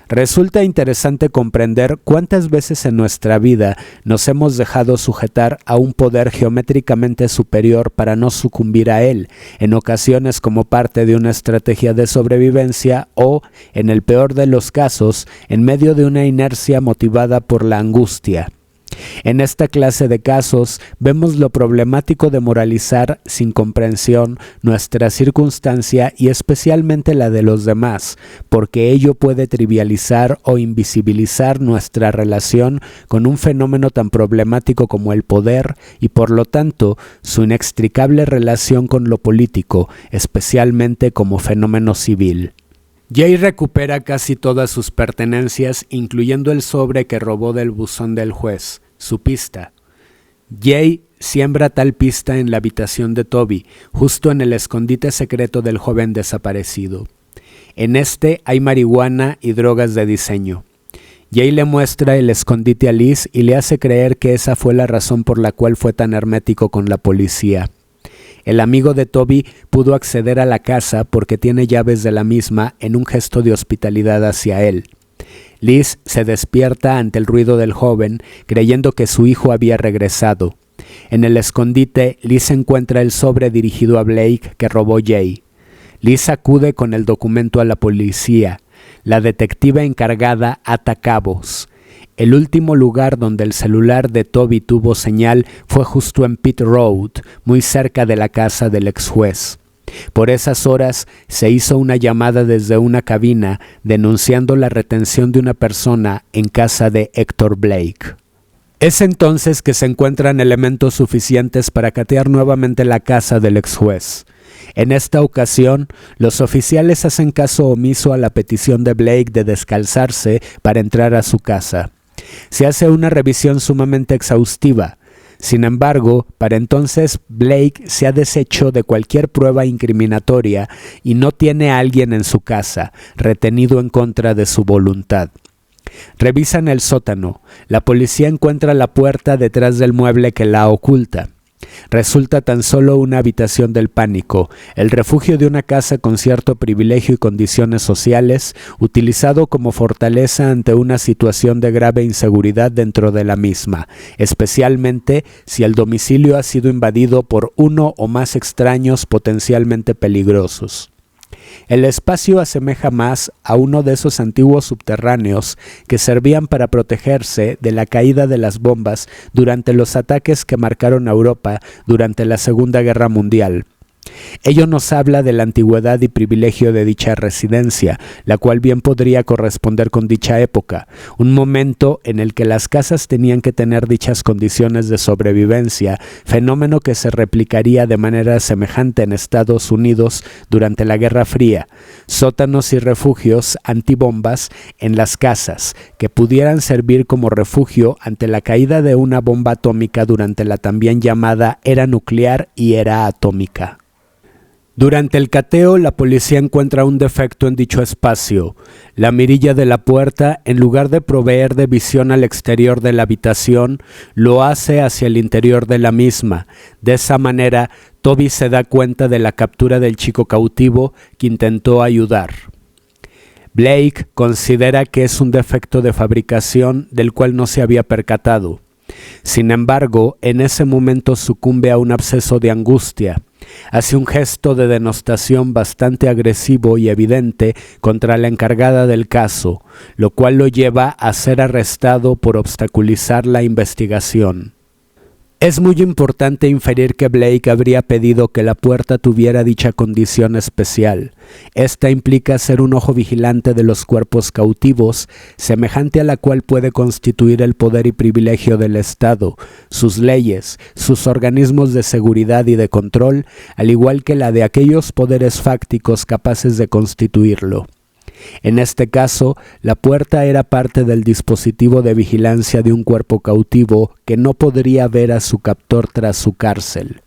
Resulta interesante comprender cuántas veces en nuestra vida nos hemos dejado sujetar a un poder geométricamente superior para no sucumbir a él, en ocasiones como parte de una estrategia de sobrevivencia o, en el peor de los casos, en medio de una inercia motivada por la angustia. En esta clase de casos vemos lo problemático de moralizar sin comprensión nuestra circunstancia y especialmente la de los demás, porque ello puede trivializar o invisibilizar nuestra relación con un fenómeno tan problemático como el poder y por lo tanto su inextricable relación con lo político, especialmente como fenómeno civil. Jay recupera casi todas sus pertenencias, incluyendo el sobre que robó del buzón del juez, su pista. Jay siembra tal pista en la habitación de Toby, justo en el escondite secreto del joven desaparecido. En este hay marihuana y drogas de diseño. Jay le muestra el escondite a Liz y le hace creer que esa fue la razón por la cual fue tan hermético con la policía. El amigo de Toby pudo acceder a la casa porque tiene llaves de la misma en un gesto de hospitalidad hacia él. Liz se despierta ante el ruido del joven, creyendo que su hijo había regresado. En el escondite, Liz encuentra el sobre dirigido a Blake que robó Jay. Liz acude con el documento a la policía. La detective encargada ata cabos. El último lugar donde el celular de Toby tuvo señal fue justo en Pitt Road, muy cerca de la casa del ex juez. Por esas horas se hizo una llamada desde una cabina denunciando la retención de una persona en casa de Héctor Blake. Es entonces que se encuentran elementos suficientes para catear nuevamente la casa del ex juez. En esta ocasión, los oficiales hacen caso omiso a la petición de Blake de descalzarse para entrar a su casa. Se hace una revisión sumamente exhaustiva. Sin embargo, para entonces Blake se ha deshecho de cualquier prueba incriminatoria y no tiene a alguien en su casa, retenido en contra de su voluntad. Revisan el sótano. La policía encuentra la puerta detrás del mueble que la oculta. Resulta tan solo una habitación del pánico, el refugio de una casa con cierto privilegio y condiciones sociales, utilizado como fortaleza ante una situación de grave inseguridad dentro de la misma, especialmente si el domicilio ha sido invadido por uno o más extraños potencialmente peligrosos. El espacio asemeja más a uno de esos antiguos subterráneos que servían para protegerse de la caída de las bombas durante los ataques que marcaron a Europa durante la Segunda Guerra Mundial. Ello nos habla de la antigüedad y privilegio de dicha residencia, la cual bien podría corresponder con dicha época, un momento en el que las casas tenían que tener dichas condiciones de sobrevivencia, fenómeno que se replicaría de manera semejante en Estados Unidos durante la Guerra Fría, sótanos y refugios antibombas en las casas, que pudieran servir como refugio ante la caída de una bomba atómica durante la también llamada era nuclear y era atómica. Durante el cateo, la policía encuentra un defecto en dicho espacio. La mirilla de la puerta, en lugar de proveer de visión al exterior de la habitación, lo hace hacia el interior de la misma. De esa manera, Toby se da cuenta de la captura del chico cautivo que intentó ayudar. Blake considera que es un defecto de fabricación del cual no se había percatado. Sin embargo, en ese momento sucumbe a un absceso de angustia. Hace un gesto de denostación bastante agresivo y evidente contra la encargada del caso, lo cual lo lleva a ser arrestado por obstaculizar la investigación. Es muy importante inferir que Blake habría pedido que la puerta tuviera dicha condición especial. Esta implica ser un ojo vigilante de los cuerpos cautivos, semejante a la cual puede constituir el poder y privilegio del Estado, sus leyes, sus organismos de seguridad y de control, al igual que la de aquellos poderes fácticos capaces de constituirlo. En este caso, la puerta era parte del dispositivo de vigilancia de un cuerpo cautivo que no podría ver a su captor tras su cárcel.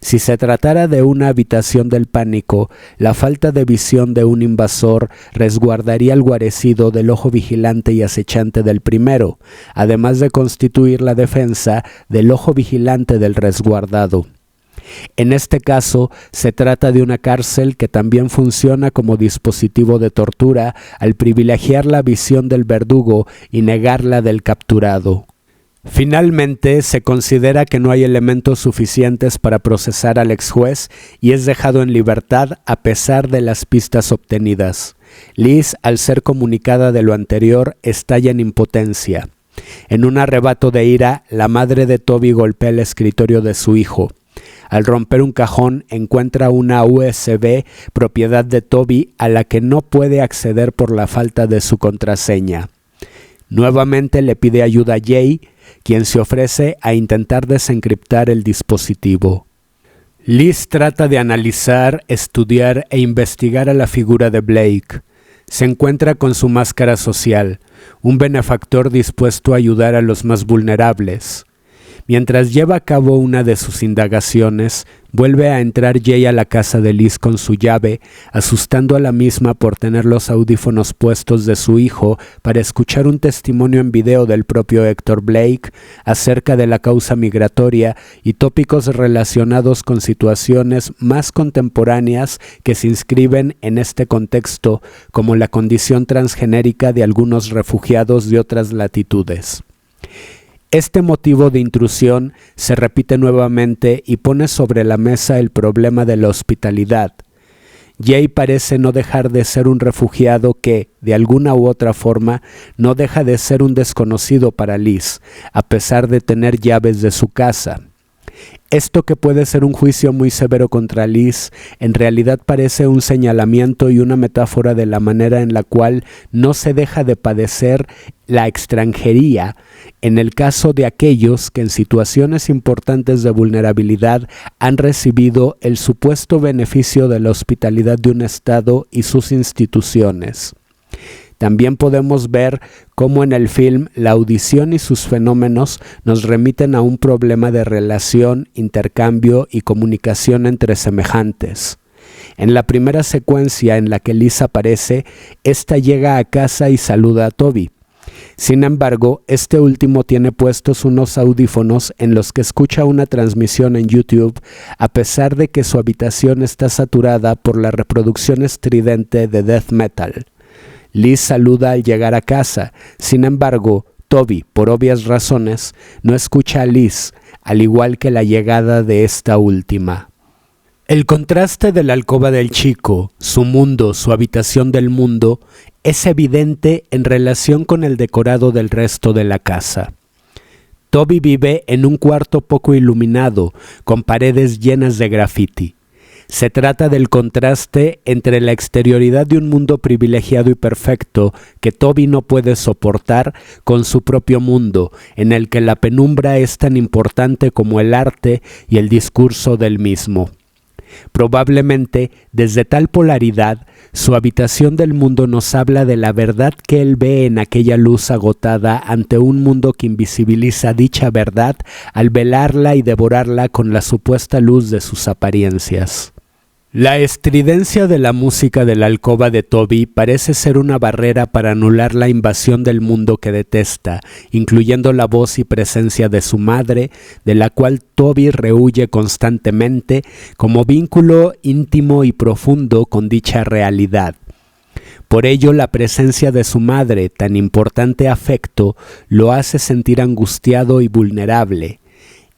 Si se tratara de una habitación del pánico, la falta de visión de un invasor resguardaría al guarecido del ojo vigilante y acechante del primero, además de constituir la defensa del ojo vigilante del resguardado. En este caso, se trata de una cárcel que también funciona como dispositivo de tortura al privilegiar la visión del verdugo y negarla del capturado. Finalmente, se considera que no hay elementos suficientes para procesar al exjuez y es dejado en libertad a pesar de las pistas obtenidas. Liz, al ser comunicada de lo anterior, estalla en impotencia. En un arrebato de ira, la madre de Toby golpea el escritorio de su hijo. Al romper un cajón, encuentra una USB propiedad de Toby a la que no puede acceder por la falta de su contraseña. Nuevamente le pide ayuda a Jay, quien se ofrece a intentar desencriptar el dispositivo. Liz trata de analizar, estudiar e investigar a la figura de Blake. Se encuentra con su máscara social, un benefactor dispuesto a ayudar a los más vulnerables. Mientras lleva a cabo una de sus indagaciones, vuelve a entrar Jay a la casa de Liz con su llave, asustando a la misma por tener los audífonos puestos de su hijo para escuchar un testimonio en video del propio Hector Blake acerca de la causa migratoria y tópicos relacionados con situaciones más contemporáneas que se inscriben en este contexto, como la condición transgenérica de algunos refugiados de otras latitudes. Este motivo de intrusión se repite nuevamente y pone sobre la mesa el problema de la hospitalidad. Jay parece no dejar de ser un refugiado que, de alguna u otra forma, no deja de ser un desconocido para Liz, a pesar de tener llaves de su casa. Esto, que puede ser un juicio muy severo contra Liz, en realidad parece un señalamiento y una metáfora de la manera en la cual no se deja de padecer la extranjería en el caso de aquellos que en situaciones importantes de vulnerabilidad han recibido el supuesto beneficio de la hospitalidad de un Estado y sus instituciones. También podemos ver cómo en el film la audición y sus fenómenos nos remiten a un problema de relación, intercambio y comunicación entre semejantes. En la primera secuencia en la que Liz aparece, ésta llega a casa y saluda a Toby. Sin embargo, este último tiene puestos unos audífonos en los que escucha una transmisión en YouTube, a pesar de que su habitación está saturada por la reproducción estridente de death metal. Liz saluda al llegar a casa. Sin embargo, Toby, por obvias razones, no escucha a Liz, al igual que la llegada de esta última. El contraste de la alcoba del chico, su mundo, su habitación del mundo, es evidente en relación con el decorado del resto de la casa. Toby vive en un cuarto poco iluminado, con paredes llenas de graffiti. Se trata del contraste entre la exterioridad de un mundo privilegiado y perfecto que Toby no puede soportar con su propio mundo, en el que la penumbra es tan importante como el arte y el discurso del mismo. Probablemente, desde tal polaridad, su habitación del mundo nos habla de la verdad que él ve en aquella luz agotada ante un mundo que invisibiliza dicha verdad al velarla y devorarla con la supuesta luz de sus apariencias. La estridencia de la música de la alcoba de Toby parece ser una barrera para anular la invasión del mundo que detesta, incluyendo la voz y presencia de su madre, de la cual Toby rehúye constantemente, como vínculo íntimo y profundo con dicha realidad. Por ello, la presencia de su madre, tan importante afecto, lo hace sentir angustiado y vulnerable.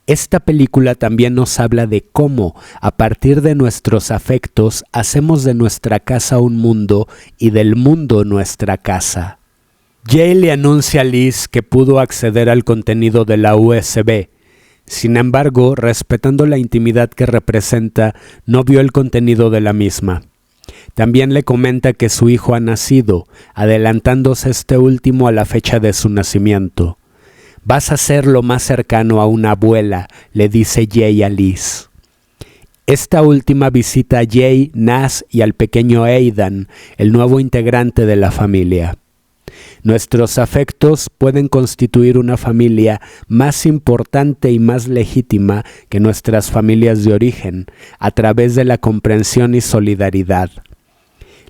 Esta película también nos habla de cómo, a partir de nuestros afectos, hacemos de nuestra casa un mundo y del mundo nuestra casa. Jay le anuncia a Liz que pudo acceder al contenido de la USB. Sin embargo, respetando la intimidad que representa, no vio el contenido de la misma. También le comenta que su hijo ha nacido, adelantándose este último a la fecha de su nacimiento. «Vas a ser lo más cercano a una abuela», le dice Jay a Liz. Esta última visita a Jay, Nas y al pequeño Aidan, el nuevo integrante de la familia. Nuestros afectos pueden constituir una familia más importante y más legítima que nuestras familias de origen, a través de la comprensión y solidaridad.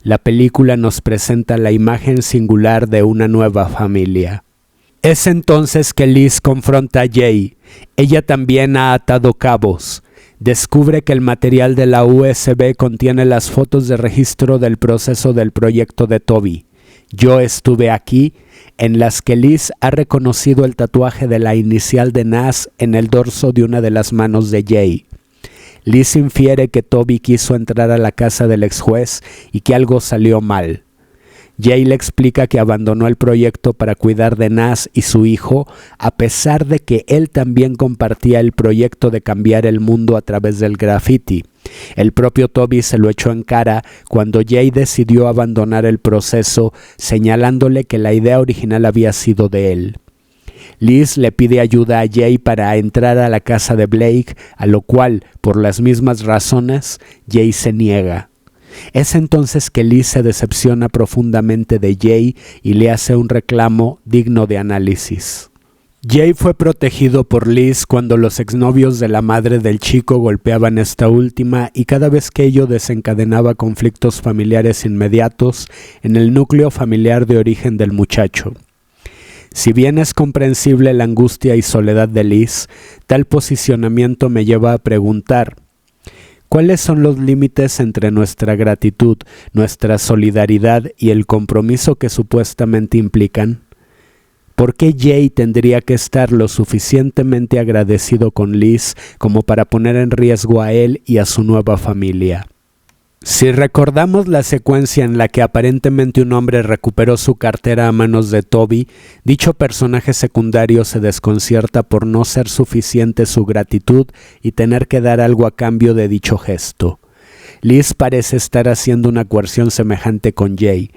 La película nos presenta la imagen singular de una nueva familia. Es entonces que Liz confronta a Jay. Ella también ha atado cabos. Descubre que el material de la USB contiene las fotos de registro del proceso del proyecto de Toby. Yo estuve aquí, en las que Liz ha reconocido el tatuaje de la inicial de Nas en el dorso de una de las manos de Jay. Liz infiere que Toby quiso entrar a la casa del ex juez y que algo salió mal. Jay le explica que abandonó el proyecto para cuidar de Nas y su hijo, a pesar de que él también compartía el proyecto de cambiar el mundo a través del graffiti. El propio Toby se lo echó en cara cuando Jay decidió abandonar el proceso, señalándole que la idea original había sido de él. Liz le pide ayuda a Jay para entrar a la casa de Blake, a lo cual, por las mismas razones, Jay se niega. Es entonces que Liz se decepciona profundamente de Jay y le hace un reclamo digno de análisis. Jay fue protegido por Liz cuando los exnovios de la madre del chico golpeaban a esta última y cada vez que ello desencadenaba conflictos familiares inmediatos en el núcleo familiar de origen del muchacho. Si bien es comprensible la angustia y soledad de Liz, tal posicionamiento me lleva a preguntar: ¿cuáles son los límites entre nuestra gratitud, nuestra solidaridad y el compromiso que supuestamente implican? ¿Por qué Jay tendría que estar lo suficientemente agradecido con Liz como para poner en riesgo a él y a su nueva familia? Si recordamos la secuencia en la que aparentemente un hombre recuperó su cartera a manos de Toby, dicho personaje secundario se desconcierta por no ser suficiente su gratitud y tener que dar algo a cambio de dicho gesto. Liz parece estar haciendo una coerción semejante con Jay.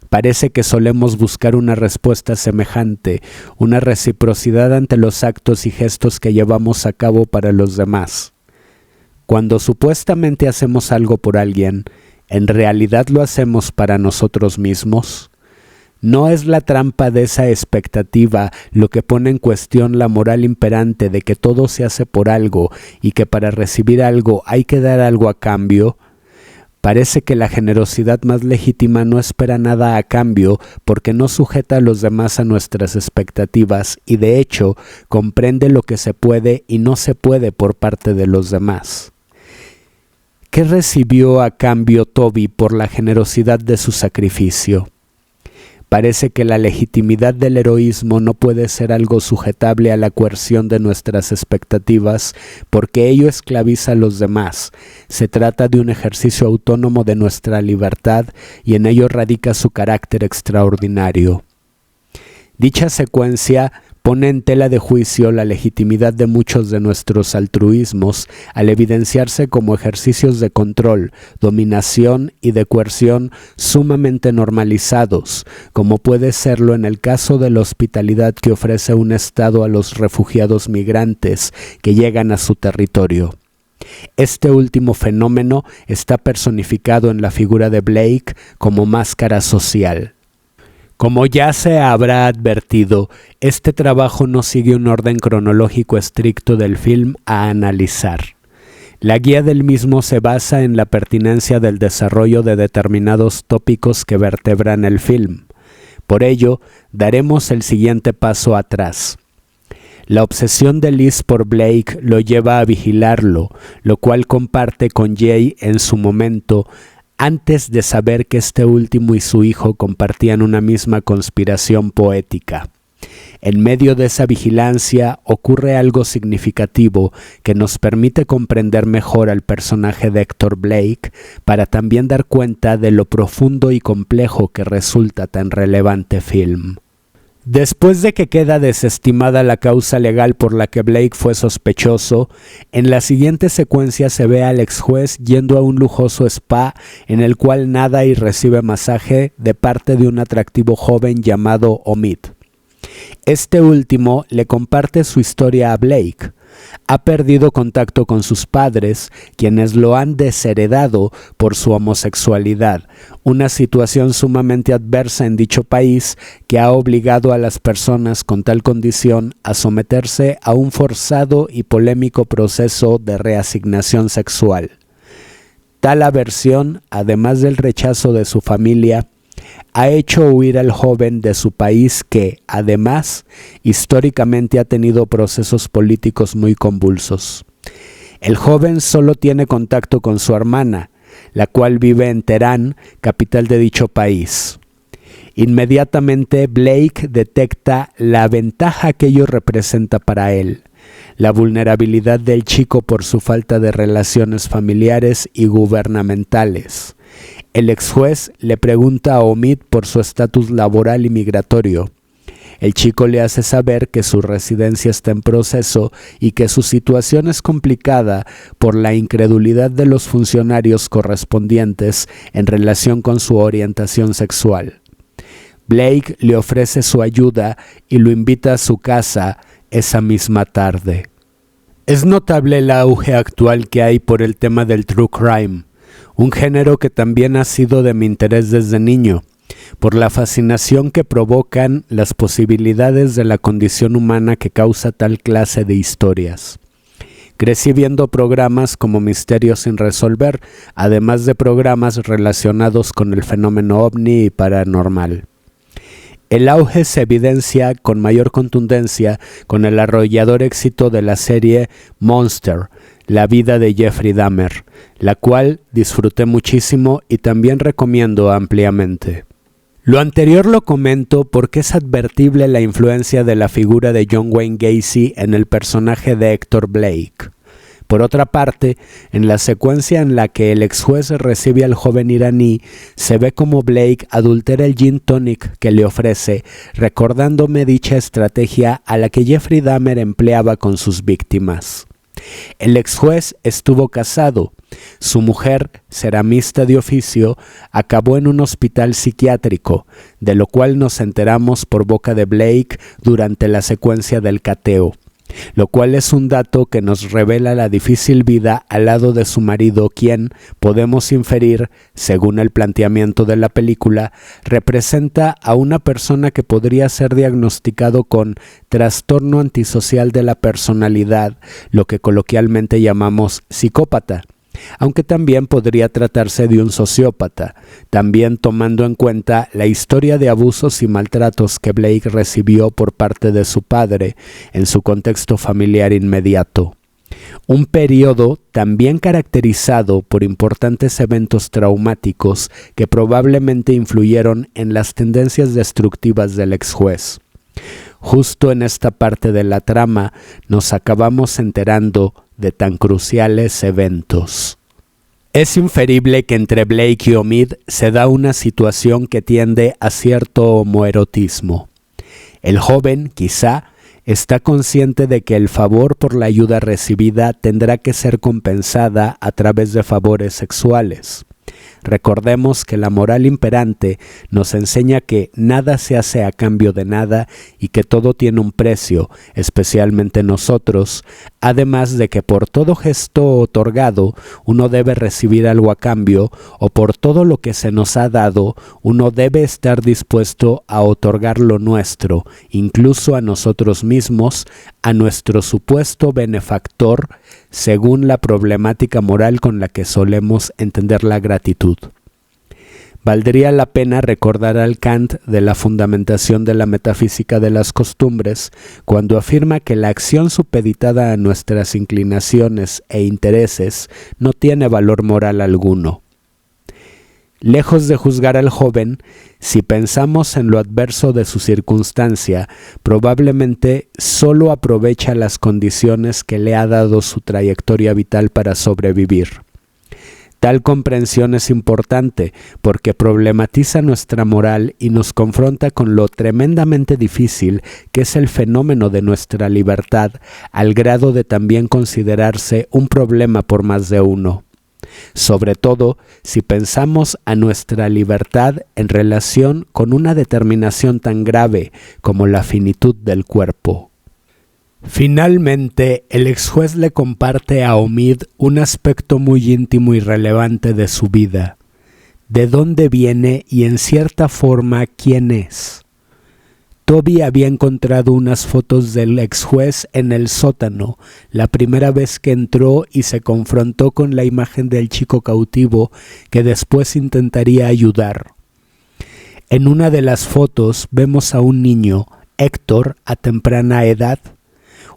Parece que solemos buscar una respuesta semejante, una reciprocidad ante los actos y gestos que llevamos a cabo para los demás. Cuando supuestamente hacemos algo por alguien, ¿en realidad lo hacemos para nosotros mismos? ¿No es la trampa de esa expectativa lo que pone en cuestión la moral imperante de que todo se hace por algo y que para recibir algo hay que dar algo a cambio? Parece que la generosidad más legítima no espera nada a cambio porque no sujeta a los demás a nuestras expectativas y de hecho comprende lo que se puede y no se puede por parte de los demás. ¿Qué recibió a cambio Toby por la generosidad de su sacrificio? Parece que la legitimidad del heroísmo no puede ser algo sujetable a la coerción de nuestras expectativas, porque ello esclaviza a los demás. Se trata de un ejercicio autónomo de nuestra libertad y en ello radica su carácter extraordinario. Dicha secuencia pone en tela de juicio la legitimidad de muchos de nuestros altruismos al evidenciarse como ejercicios de control, dominación y de coerción sumamente normalizados, como puede serlo en el caso de la hospitalidad que ofrece un Estado a los refugiados migrantes que llegan a su territorio. Este último fenómeno está personificado en la figura de Blake como máscara social. Como ya se habrá advertido, este trabajo no sigue un orden cronológico estricto del film a analizar. La guía del mismo se basa en la pertinencia del desarrollo de determinados tópicos que vertebran el film. Por ello, daremos el siguiente paso atrás. La obsesión de Liz por Blake lo lleva a vigilarlo, lo cual comparte con Jay en su momento, antes de saber que este último y su hijo compartían una misma conspiración poética. En medio de esa vigilancia ocurre algo significativo que nos permite comprender mejor al personaje de Hector Blake para también dar cuenta de lo profundo y complejo que resulta tan relevante film. Después de que queda desestimada la causa legal por la que Blake fue sospechoso, en la siguiente secuencia se ve al ex juez yendo a un lujoso spa en el cual nada y recibe masaje de parte de un atractivo joven llamado Omid. Este último le comparte su historia a Blake. Ha perdido contacto con sus padres, quienes lo han desheredado por su homosexualidad, una situación sumamente adversa en dicho país que ha obligado a las personas con tal condición a someterse a un forzado y polémico proceso de reasignación sexual. Tal aversión, además del rechazo de su familia, ha hecho huir al joven de su país que, además, históricamente ha tenido procesos políticos muy convulsos. El joven solo tiene contacto con su hermana, la cual vive en Teherán, capital de dicho país. Inmediatamente Blake detecta la ventaja que ello representa para él, la vulnerabilidad del chico por su falta de relaciones familiares y gubernamentales. El ex juez le pregunta a Omid por su estatus laboral y migratorio. El chico le hace saber que su residencia está en proceso y que su situación es complicada por la incredulidad de los funcionarios correspondientes en relación con su orientación sexual. Blake le ofrece su ayuda y lo invita a su casa esa misma tarde. Es notable el auge actual que hay por el tema del true crime, un género que también ha sido de mi interés desde niño, por la fascinación que provocan las posibilidades de la condición humana que causa tal clase de historias. Crecí viendo programas como Misterios sin resolver, además de programas relacionados con el fenómeno ovni y paranormal. El auge se evidencia con mayor contundencia con el arrollador éxito de la serie Monster, la vida de Jeffrey Dahmer, la cual disfruté muchísimo y también recomiendo ampliamente. Lo anterior lo comento porque es advertible la influencia de la figura de John Wayne Gacy en el personaje de Hector Blake. Por otra parte, en la secuencia en la que el ex juez recibe al joven iraní, se ve como Blake adultera el gin tonic que le ofrece, recordándome dicha estrategia a la que Jeffrey Dahmer empleaba con sus víctimas. El ex juez estuvo casado. Su mujer, ceramista de oficio, acabó en un hospital psiquiátrico, de lo cual nos enteramos por boca de Blake durante la secuencia del cateo. lo cual es un dato que nos revela la difícil vida al lado de su marido, quien, podemos inferir, según el planteamiento de la película, representa a una persona que podría ser diagnosticado con trastorno antisocial de la personalidad, lo que coloquialmente llamamos psicópata, aunque también podría tratarse de un sociópata, también tomando en cuenta la historia de abusos y maltratos que Blake recibió por parte de su padre en su contexto familiar inmediato. Un periodo también caracterizado por importantes eventos traumáticos que probablemente influyeron en las tendencias destructivas del ex juez. Justo en esta parte de la trama nos acabamos enterando de tan cruciales eventos. Es inferible que entre Blake y Omid se da una situación que tiende a cierto homoerotismo. El joven, quizá, está consciente de que el favor por la ayuda recibida tendrá que ser compensada a través de favores sexuales. Recordemos que la moral imperante nos enseña que nada se hace a cambio de nada y que todo tiene un precio, especialmente nosotros, además de que por todo gesto otorgado uno debe recibir algo a cambio, o por todo lo que se nos ha dado uno debe estar dispuesto a otorgar lo nuestro, incluso a nosotros mismos, a nuestro supuesto benefactor, según la problemática moral con la que solemos entender la gratitud. Valdría la pena recordar al Kant de la fundamentación de la metafísica de las costumbres, cuando afirma que la acción supeditada a nuestras inclinaciones e intereses no tiene valor moral alguno. Lejos de juzgar al joven, si pensamos en lo adverso de su circunstancia, probablemente solo aprovecha las condiciones que le ha dado su trayectoria vital para sobrevivir. Tal comprensión es importante porque problematiza nuestra moral y nos confronta con lo tremendamente difícil que es el fenómeno de nuestra libertad, al grado de también considerarse un problema por más de uno. Sobre todo si pensamos a nuestra libertad en relación con una determinación tan grave como la finitud del cuerpo. Finalmente, el ex juez le comparte a Omid un aspecto muy íntimo y relevante de su vida, de dónde viene y en cierta forma quién es. Toby había encontrado unas fotos del ex juez en el sótano, la primera vez que entró y se confrontó con la imagen del chico cautivo que después intentaría ayudar. En una de las fotos vemos a un niño, Héctor, a temprana edad,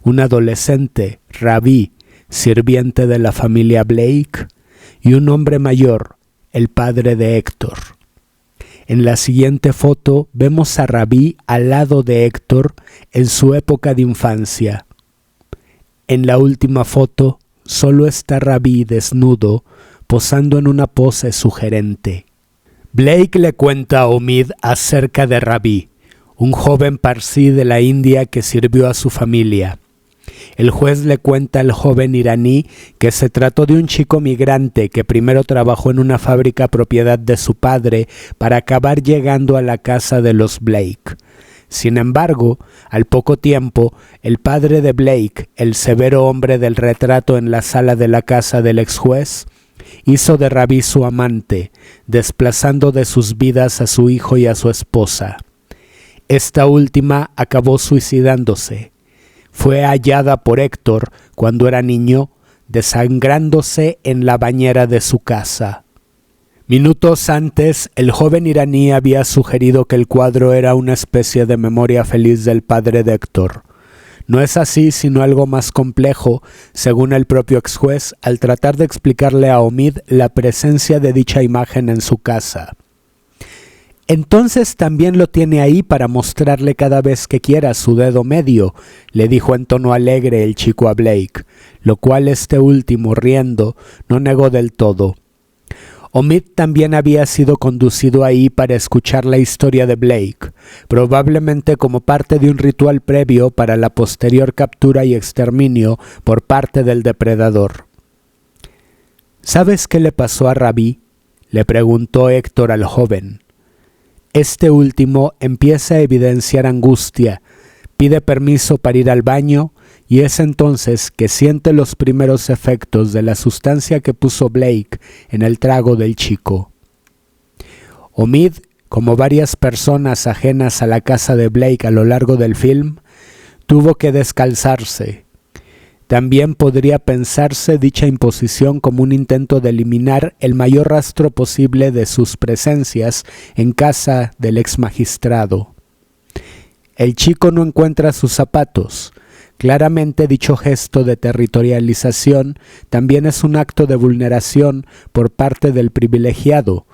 un adolescente, Ravi, sirviente de la familia Blake, y un hombre mayor, el padre de Héctor. En la siguiente foto vemos a Ravi al lado de Héctor en su época de infancia. En la última foto solo está Ravi desnudo, posando en una pose sugerente. Blake le cuenta a Omid acerca de Ravi, un joven parsí de la India que sirvió a su familia. El juez le cuenta al joven iraní que se trató de un chico migrante que primero trabajó en una fábrica propiedad de su padre para acabar llegando a la casa de los Blake. Sin embargo, al poco tiempo, el padre de Blake, el severo hombre del retrato en la sala de la casa del ex juez, hizo de Ravi su amante, desplazando de sus vidas a su hijo y a su esposa. Esta última acabó suicidándose. Fue hallada por Héctor cuando era niño, desangrándose en la bañera de su casa. Minutos antes, el joven iraní había sugerido que el cuadro era una especie de memoria feliz del padre de Héctor. No es así, sino algo más complejo, según el propio ex juez, al tratar de explicarle a Omid la presencia de dicha imagen en su casa. Entonces también lo tiene ahí para mostrarle cada vez que quiera su dedo medio, le dijo en tono alegre el chico a Blake, lo cual este último, riendo, no negó del todo. Omid también había sido conducido ahí para escuchar la historia de Blake, probablemente como parte de un ritual previo para la posterior captura y exterminio por parte del depredador. ¿Sabes qué le pasó a Ravi?, le preguntó Héctor al joven. Este último empieza a evidenciar angustia, pide permiso para ir al baño, y es entonces que siente los primeros efectos de la sustancia que puso Blake en el trago del chico. Omid, como varias personas ajenas a la casa de Blake a lo largo del film, tuvo que descalzarse. También podría pensarse dicha imposición como un intento de eliminar el mayor rastro posible de sus presencias en casa del exmagistrado. El chico no encuentra sus zapatos. Claramente dicho gesto de territorialización también es un acto de vulneración por parte del privilegiado,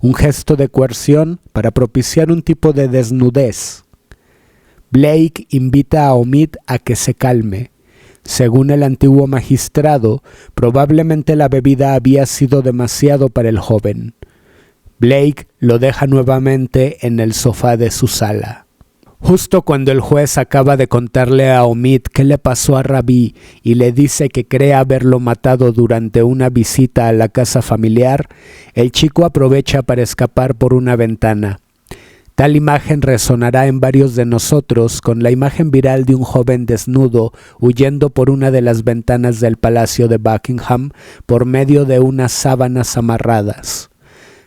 un gesto de coerción para propiciar un tipo de desnudez. Blake invita a Omid a que se calme. Según el antiguo magistrado, probablemente la bebida había sido demasiado para el joven. Blake lo deja nuevamente en el sofá de su sala. Justo cuando el juez acaba de contarle a Omid qué le pasó a Ravi y le dice que cree haberlo matado durante una visita a la casa familiar, el chico aprovecha para escapar por una ventana. Tal imagen resonará en varios de nosotros con la imagen viral de un joven desnudo huyendo por una de las ventanas del Palacio de Buckingham por medio de unas sábanas amarradas.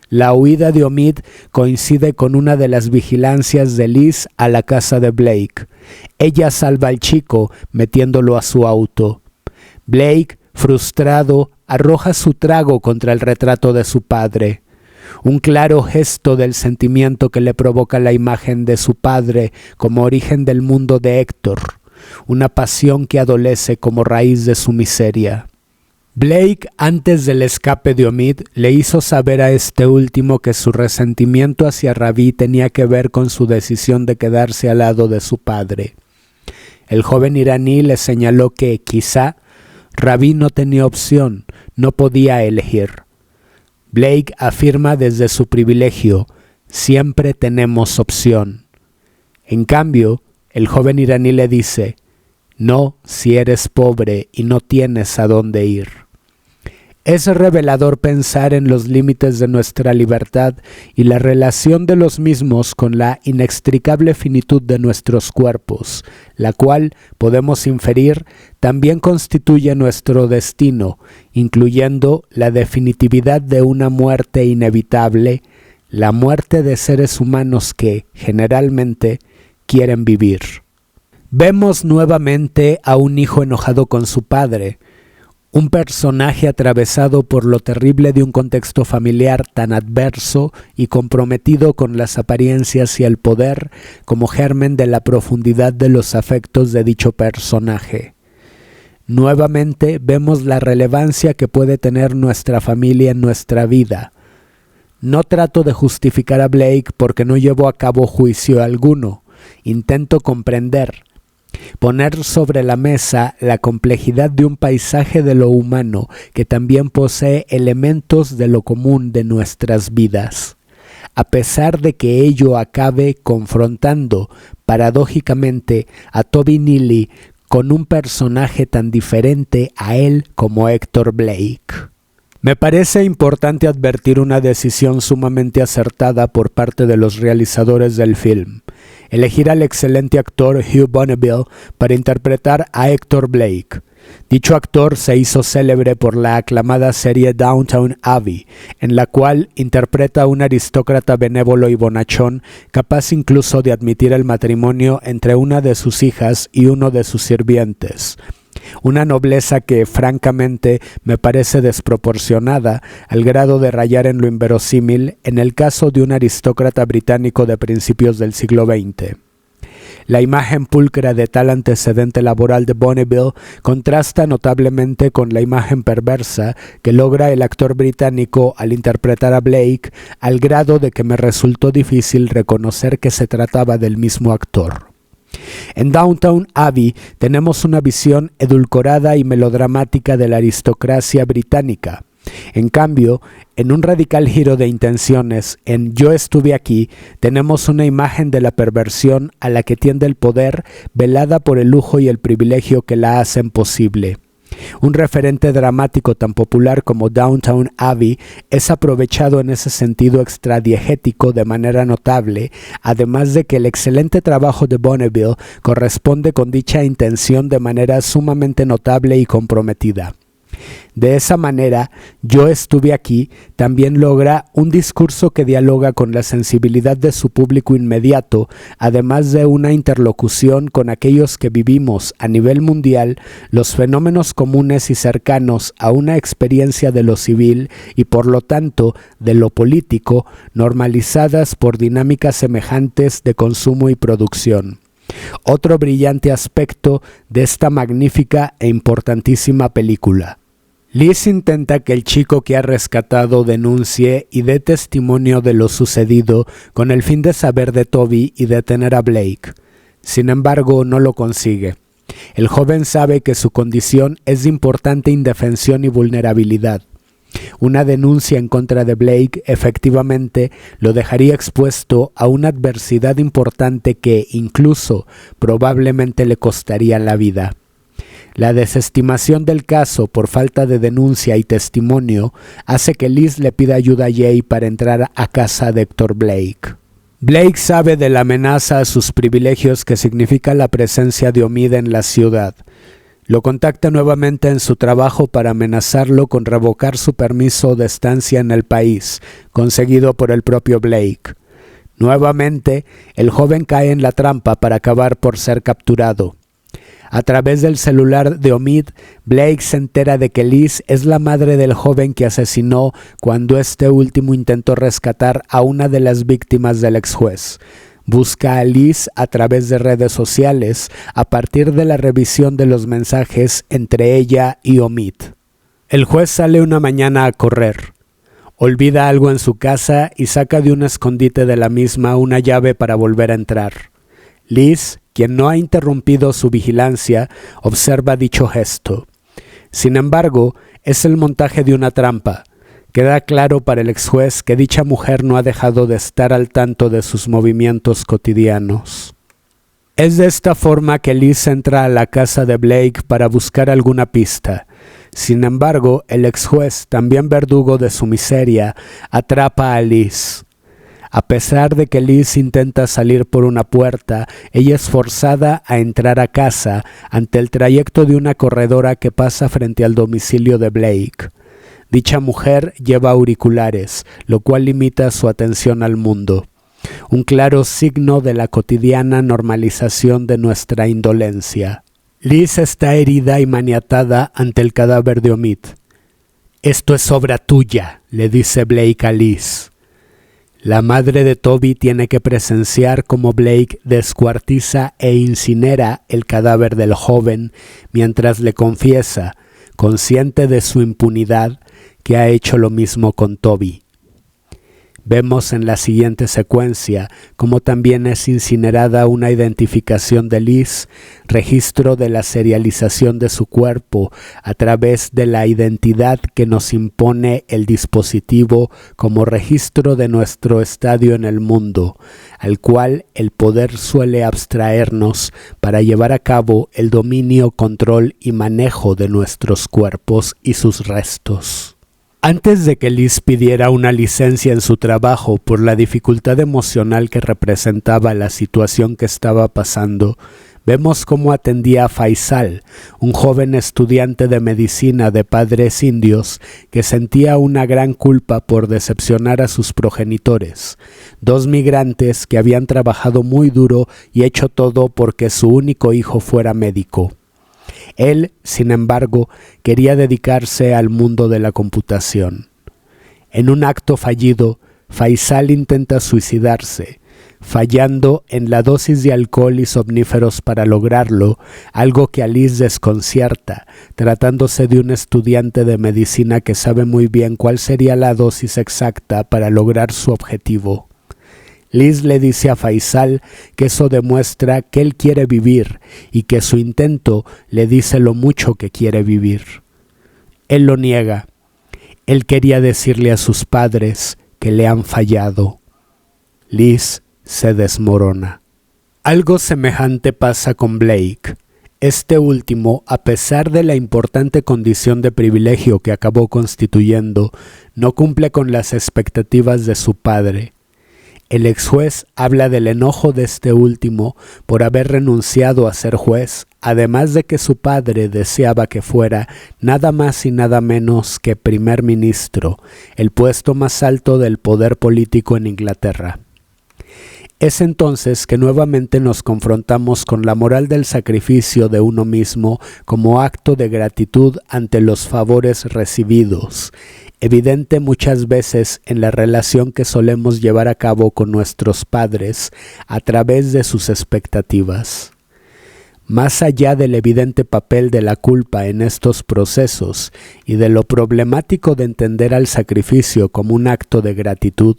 La huida de Omid coincide con una de las vigilancias de Liz a la casa de Blake. Ella salva al chico metiéndolo a su auto. Blake, frustrado, arroja su trago contra el retrato de su padre. Un claro gesto del sentimiento que le provoca la imagen de su padre como origen del mundo de Héctor, una pasión que adolece como raíz de su miseria. Blake, antes del escape de Omid, le hizo saber a este último que su resentimiento hacia Ravi tenía que ver con su decisión de quedarse al lado de su padre. El joven iraní le señaló que, quizá, Ravi no tenía opción, no podía elegir. Blake afirma desde su privilegio, siempre tenemos opción. En cambio, el joven iraní le dice, no si eres pobre y no tienes a dónde ir. Es revelador pensar en los límites de nuestra libertad y la relación de los mismos con la inextricable finitud de nuestros cuerpos, la cual, podemos inferir, también constituye nuestro destino, incluyendo la definitividad de una muerte inevitable, la muerte de seres humanos que, generalmente, quieren vivir. Vemos nuevamente a un hijo enojado con su padre, un personaje atravesado por lo terrible de un contexto familiar tan adverso y comprometido con las apariencias y el poder como germen de la profundidad de los afectos de dicho personaje. Nuevamente vemos la relevancia que puede tener nuestra familia en nuestra vida. No trato de justificar a Blake porque no llevo a cabo juicio alguno. Intento comprender, poner sobre la mesa la complejidad de un paisaje de lo humano que también posee elementos de lo común de nuestras vidas, a pesar de que ello acabe confrontando, paradójicamente, a Toby Neely con un personaje tan diferente a él como Héctor Blake. Me parece importante advertir una decisión sumamente acertada por parte de los realizadores del film: elegir al excelente actor Hugh Bonneville para interpretar a Héctor Blake. Dicho actor se hizo célebre por la aclamada serie Downton Abbey, en la cual interpreta a un aristócrata benévolo y bonachón, capaz incluso de admitir el matrimonio entre una de sus hijas y uno de sus sirvientes. Una nobleza que, francamente, me parece desproporcionada al grado de rayar en lo inverosímil en el caso de un aristócrata británico de principios del siglo XX. La imagen pulcra de tal antecedente laboral de Bonneville contrasta notablemente con la imagen perversa que logra el actor británico al interpretar a Blake, al grado de que me resultó difícil reconocer que se trataba del mismo actor. En Downton Abbey tenemos una visión edulcorada y melodramática de la aristocracia británica. En cambio, en un radical giro de intenciones, en Yo estuve aquí, tenemos una imagen de la perversión a la que tiende el poder, velada por el lujo y el privilegio que la hacen posible. Un referente dramático tan popular como Downton Abbey es aprovechado en ese sentido extradiegético de manera notable, además de que el excelente trabajo de Bonneville corresponde con dicha intención de manera sumamente notable y comprometida. De esa manera, Yo estuve aquí también logra un discurso que dialoga con la sensibilidad de su público inmediato, además de una interlocución con aquellos que vivimos a nivel mundial los fenómenos comunes y cercanos a una experiencia de lo civil y por lo tanto de lo político, normalizadas por dinámicas semejantes de consumo y producción. Otro brillante aspecto de esta magnífica e importantísima película. Liz intenta que el chico que ha rescatado denuncie y dé testimonio de lo sucedido con el fin de saber de Toby y detener a Blake. Sin embargo, no lo consigue. El joven sabe que su condición es de importante indefensión y vulnerabilidad. Una denuncia en contra de Blake efectivamente lo dejaría expuesto a una adversidad importante que incluso probablemente le costaría la vida. La desestimación del caso por falta de denuncia y testimonio hace que Liz le pida ayuda a Jay para entrar a casa de Héctor Blake. Blake sabe de la amenaza a sus privilegios que significa la presencia de Omid en la ciudad. Lo contacta nuevamente en su trabajo para amenazarlo con revocar su permiso de estancia en el país, conseguido por el propio Blake. Nuevamente, el joven cae en la trampa para acabar por ser capturado. A través del celular de Omid, Blake se entera de que Liz es la madre del joven que asesinó cuando este último intentó rescatar a una de las víctimas del ex juez. Busca a Liz a través de redes sociales a partir de la revisión de los mensajes entre ella y Omid. El juez sale una mañana a correr. Olvida algo en su casa y saca de un escondite de la misma una llave para volver a entrar. Liz, quien no ha interrumpido su vigilancia, observa dicho gesto. Sin embargo, es el montaje de una trampa. Queda claro para el ex juez que dicha mujer no ha dejado de estar al tanto de sus movimientos cotidianos. Es de esta forma que Liz entra a la casa de Blake para buscar alguna pista. Sin embargo, el ex juez, también verdugo de su miseria, atrapa a Liz. A pesar de que Liz intenta salir por una puerta, ella es forzada a entrar a casa ante el trayecto de una corredora que pasa frente al domicilio de Blake. Dicha mujer lleva auriculares, lo cual limita su atención al mundo. Un claro signo de la cotidiana normalización de nuestra indolencia. Liz está herida y maniatada ante el cadáver de Omid. «Esto es obra tuya», le dice Blake a Liz. La madre de Toby tiene que presenciar cómo Blake descuartiza e incinera el cadáver del joven mientras le confiesa, consciente de su impunidad, que ha hecho lo mismo con Toby. Vemos en la siguiente secuencia cómo también es incinerada una identificación de Liz, registro de la serialización de su cuerpo a través de la identidad que nos impone el dispositivo como registro de nuestro estadio en el mundo, al cual el poder suele abstraernos para llevar a cabo el dominio, control y manejo de nuestros cuerpos y sus restos. Antes de que Liz pidiera una licencia en su trabajo por la dificultad emocional que representaba la situación que estaba pasando, vemos cómo atendía a Faisal, un joven estudiante de medicina de padres indios que sentía una gran culpa por decepcionar a sus progenitores, dos migrantes que habían trabajado muy duro y hecho todo porque su único hijo fuera médico. Él, sin embargo, quería dedicarse al mundo de la computación. En un acto fallido, Faisal intenta suicidarse, fallando en la dosis de alcohol y somníferos para lograrlo, algo que a Liz desconcierta, tratándose de un estudiante de medicina que sabe muy bien cuál sería la dosis exacta para lograr su objetivo. Liz le dice a Faisal que eso demuestra que él quiere vivir y que su intento le dice lo mucho que quiere vivir. Él lo niega. Él quería decirle a sus padres que le han fallado. Liz se desmorona. Algo semejante pasa con Blake. Este último, a pesar de la importante condición de privilegio que acabó constituyendo, no cumple con las expectativas de su padre. El ex juez habla del enojo de este último por haber renunciado a ser juez, además de que su padre deseaba que fuera nada más y nada menos que primer ministro, el puesto más alto del poder político en Inglaterra. Es entonces que nuevamente nos confrontamos con la moral del sacrificio de uno mismo como acto de gratitud ante los favores recibidos, evidente muchas veces en la relación que solemos llevar a cabo con nuestros padres a través de sus expectativas. Más allá del evidente papel de la culpa en estos procesos y de lo problemático de entender al sacrificio como un acto de gratitud,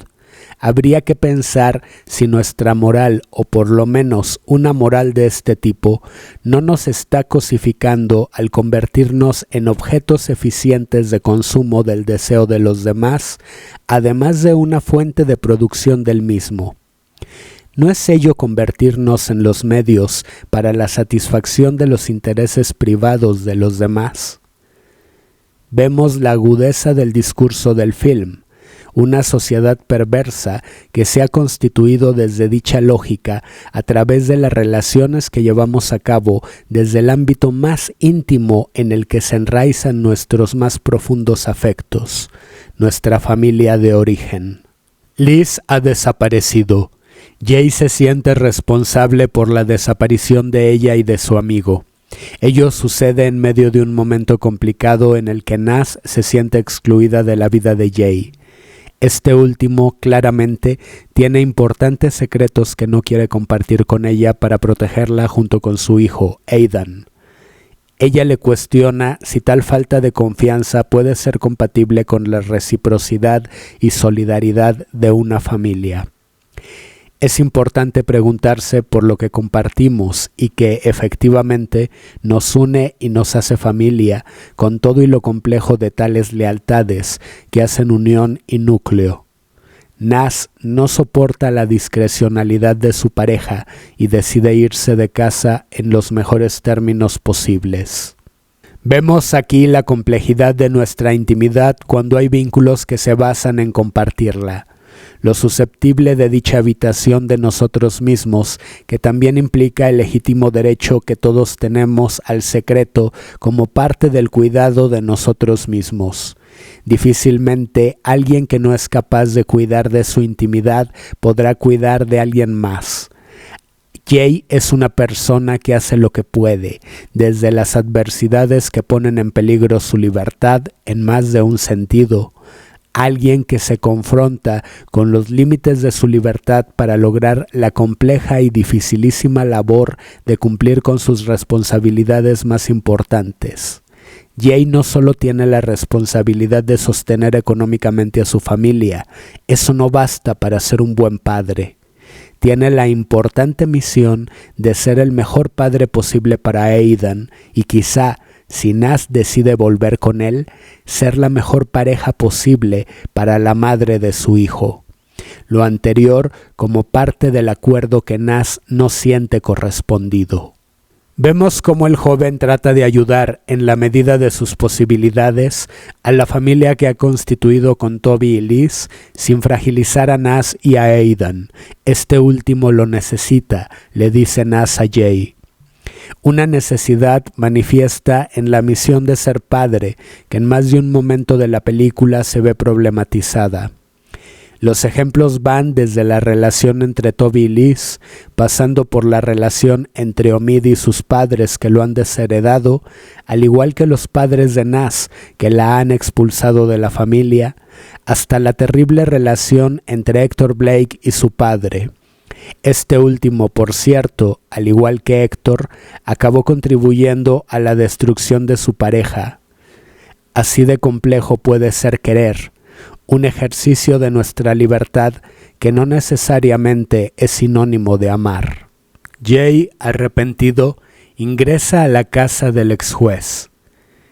habría que pensar si nuestra moral, o por lo menos una moral de este tipo, no nos está cosificando al convertirnos en objetos eficientes de consumo del deseo de los demás, además de una fuente de producción del mismo. ¿No es ello convertirnos en los medios para la satisfacción de los intereses privados de los demás? Vemos la agudeza del discurso del film. Una sociedad perversa que se ha constituido desde dicha lógica a través de las relaciones que llevamos a cabo desde el ámbito más íntimo en el que se enraizan nuestros más profundos afectos, nuestra familia de origen. Liz ha desaparecido. Jay se siente responsable por la desaparición de ella y de su amigo. Ello sucede en medio de un momento complicado en el que Naz se siente excluida de la vida de Jay. Este último, claramente, tiene importantes secretos que no quiere compartir con ella para protegerla junto con su hijo, Aidan. Ella le cuestiona si tal falta de confianza puede ser compatible con la reciprocidad y solidaridad de una familia. Es importante preguntarse por lo que compartimos y que, efectivamente, nos une y nos hace familia, con todo y lo complejo de tales lealtades que hacen unión y núcleo. Naz no soporta la discrecionalidad de su pareja y decide irse de casa en los mejores términos posibles. Vemos aquí la complejidad de nuestra intimidad cuando hay vínculos que se basan en compartirla. Lo susceptible de dicha habitación de nosotros mismos, que también implica el legítimo derecho que todos tenemos al secreto como parte del cuidado de nosotros mismos. Difícilmente alguien que no es capaz de cuidar de su intimidad podrá cuidar de alguien más. Jay es una persona que hace lo que puede, desde las adversidades que ponen en peligro su libertad en más de un sentido. Alguien que se confronta con los límites de su libertad para lograr la compleja y dificilísima labor de cumplir con sus responsabilidades más importantes. Jay no solo tiene la responsabilidad de sostener económicamente a su familia, eso no basta para ser un buen padre. Tiene la importante misión de ser el mejor padre posible para Aidan y quizá, si Naz decide volver con él, ser la mejor pareja posible para la madre de su hijo. Lo anterior como parte del acuerdo que Naz no siente correspondido. Vemos cómo el joven trata de ayudar, en la medida de sus posibilidades, a la familia que ha constituido con Toby y Liz, sin fragilizar a Naz y a Aidan. Este último lo necesita, le dice Naz a Jay. Una necesidad manifiesta en la misión de ser padre, que en más de un momento de la película se ve problematizada. Los ejemplos van desde la relación entre Toby y Liz, pasando por la relación entre Omid y sus padres que lo han desheredado, al igual que los padres de Naz que la han expulsado de la familia, hasta la terrible relación entre Héctor Blake y su padre. Este último, por cierto, al igual que Héctor, acabó contribuyendo a la destrucción de su pareja. Así de complejo puede ser querer, un ejercicio de nuestra libertad que no necesariamente es sinónimo de amar. Jay, arrepentido, ingresa a la casa del ex juez.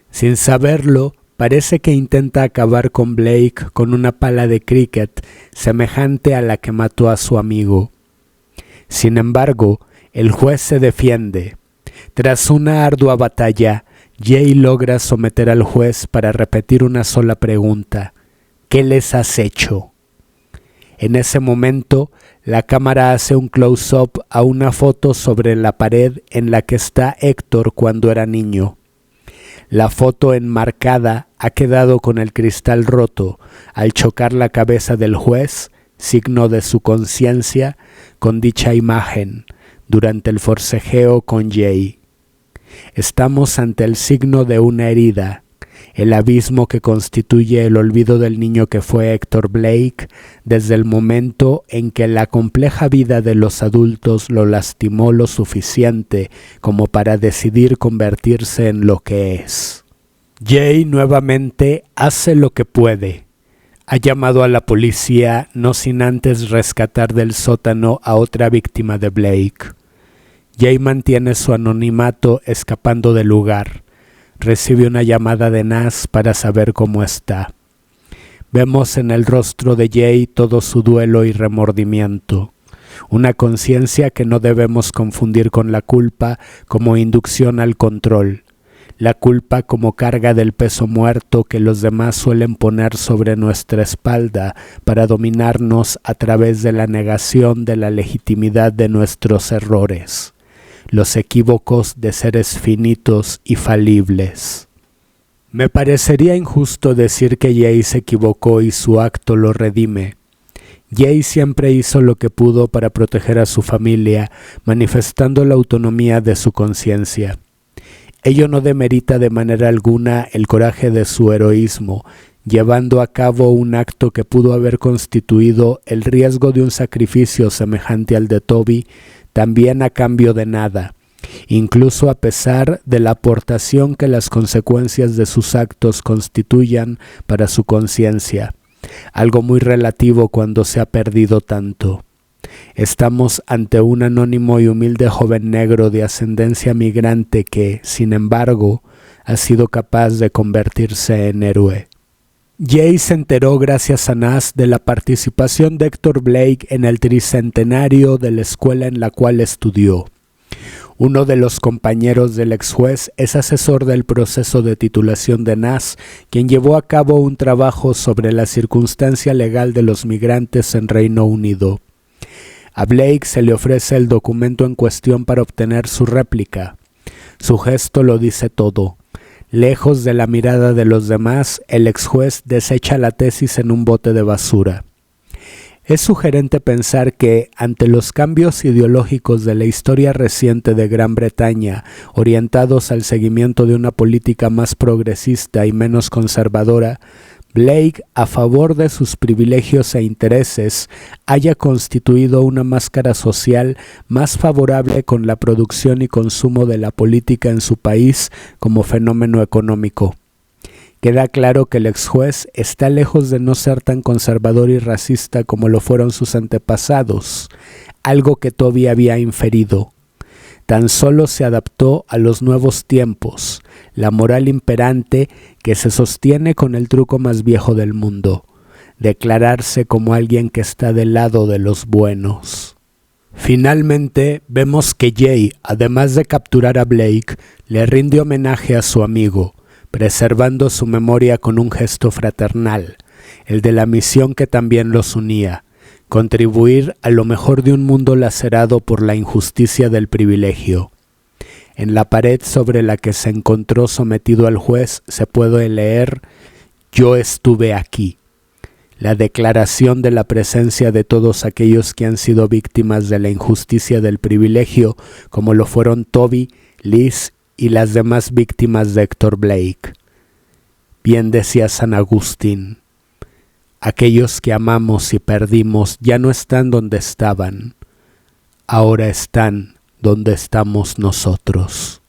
Sin saberlo, parece que intenta acabar con Blake con una pala de cricket semejante a la que mató a su amigo. Sin embargo, el juez se defiende. Tras una ardua batalla, Jay logra someter al juez para repetir una sola pregunta: ¿qué les has hecho? En ese momento, la cámara hace un close-up a una foto sobre la pared en la que está Héctor cuando era niño. La foto enmarcada ha quedado con el cristal roto al chocar la cabeza del juez, signo de su conciencia, con dicha imagen durante el forcejeo con Jay. Estamos ante el signo de una herida, el abismo que constituye el olvido del niño que fue Héctor Blake desde el momento en que la compleja vida de los adultos lo lastimó lo suficiente como para decidir convertirse en lo que es. Jay nuevamente hace lo que puede. Ha llamado a la policía no sin antes rescatar del sótano a otra víctima de Blake. Jay mantiene su anonimato escapando del lugar. Recibe una llamada de Nas para saber cómo está. Vemos en el rostro de Jay todo su duelo y remordimiento, una conciencia que no debemos confundir con la culpa como inducción al control, la culpa como carga del peso muerto que los demás suelen poner sobre nuestra espalda para dominarnos a través de la negación de la legitimidad de nuestros errores, los equívocos de seres finitos y falibles. Me parecería injusto decir que Jay se equivocó y su acto lo redime. Jay siempre hizo lo que pudo para proteger a su familia, manifestando la autonomía de su conciencia. Ello no demerita de manera alguna el coraje de su heroísmo, llevando a cabo un acto que pudo haber constituido el riesgo de un sacrificio semejante al de Toby, también a cambio de nada, incluso a pesar de la aportación que las consecuencias de sus actos constituyan para su conciencia, algo muy relativo cuando se ha perdido tanto. Estamos ante un anónimo y humilde joven negro de ascendencia migrante que, sin embargo, ha sido capaz de convertirse en héroe. Jay se enteró gracias a Nas de la participación de Héctor Blake en el tricentenario de la escuela en la cual estudió. Uno de los compañeros del ex juez es asesor del proceso de titulación de Nas, quien llevó a cabo un trabajo sobre la circunstancia legal de los migrantes en Reino Unido. A Blake se le ofrece el documento en cuestión para obtener su réplica. Su gesto lo dice todo. Lejos de la mirada de los demás, el ex juez desecha la tesis en un bote de basura. Es sugerente pensar que, ante los cambios ideológicos de la historia reciente de Gran Bretaña, orientados al seguimiento de una política más progresista y menos conservadora, Blake, a favor de sus privilegios e intereses, haya constituido una máscara social más favorable con la producción y consumo de la política en su país como fenómeno económico. Queda claro que el ex juez está lejos de no ser tan conservador y racista como lo fueron sus antepasados, algo que Toby había inferido. Tan solo se adaptó a los nuevos tiempos, la moral imperante que se sostiene con el truco más viejo del mundo, declararse como alguien que está del lado de los buenos. Finalmente, vemos que Jay, además de capturar a Blake, le rinde homenaje a su amigo, preservando su memoria con un gesto fraternal, el de la misión que también los unía, contribuir a lo mejor de un mundo lacerado por la injusticia del privilegio. En la pared sobre la que se encontró sometido al juez se puede leer: «Yo estuve aquí», la declaración de la presencia de todos aquellos que han sido víctimas de la injusticia del privilegio, como lo fueron Toby, Liz y las demás víctimas de Héctor Blake. Bien decía San Agustín: aquellos que amamos y perdimos ya no están donde estaban, ahora están donde estamos nosotros.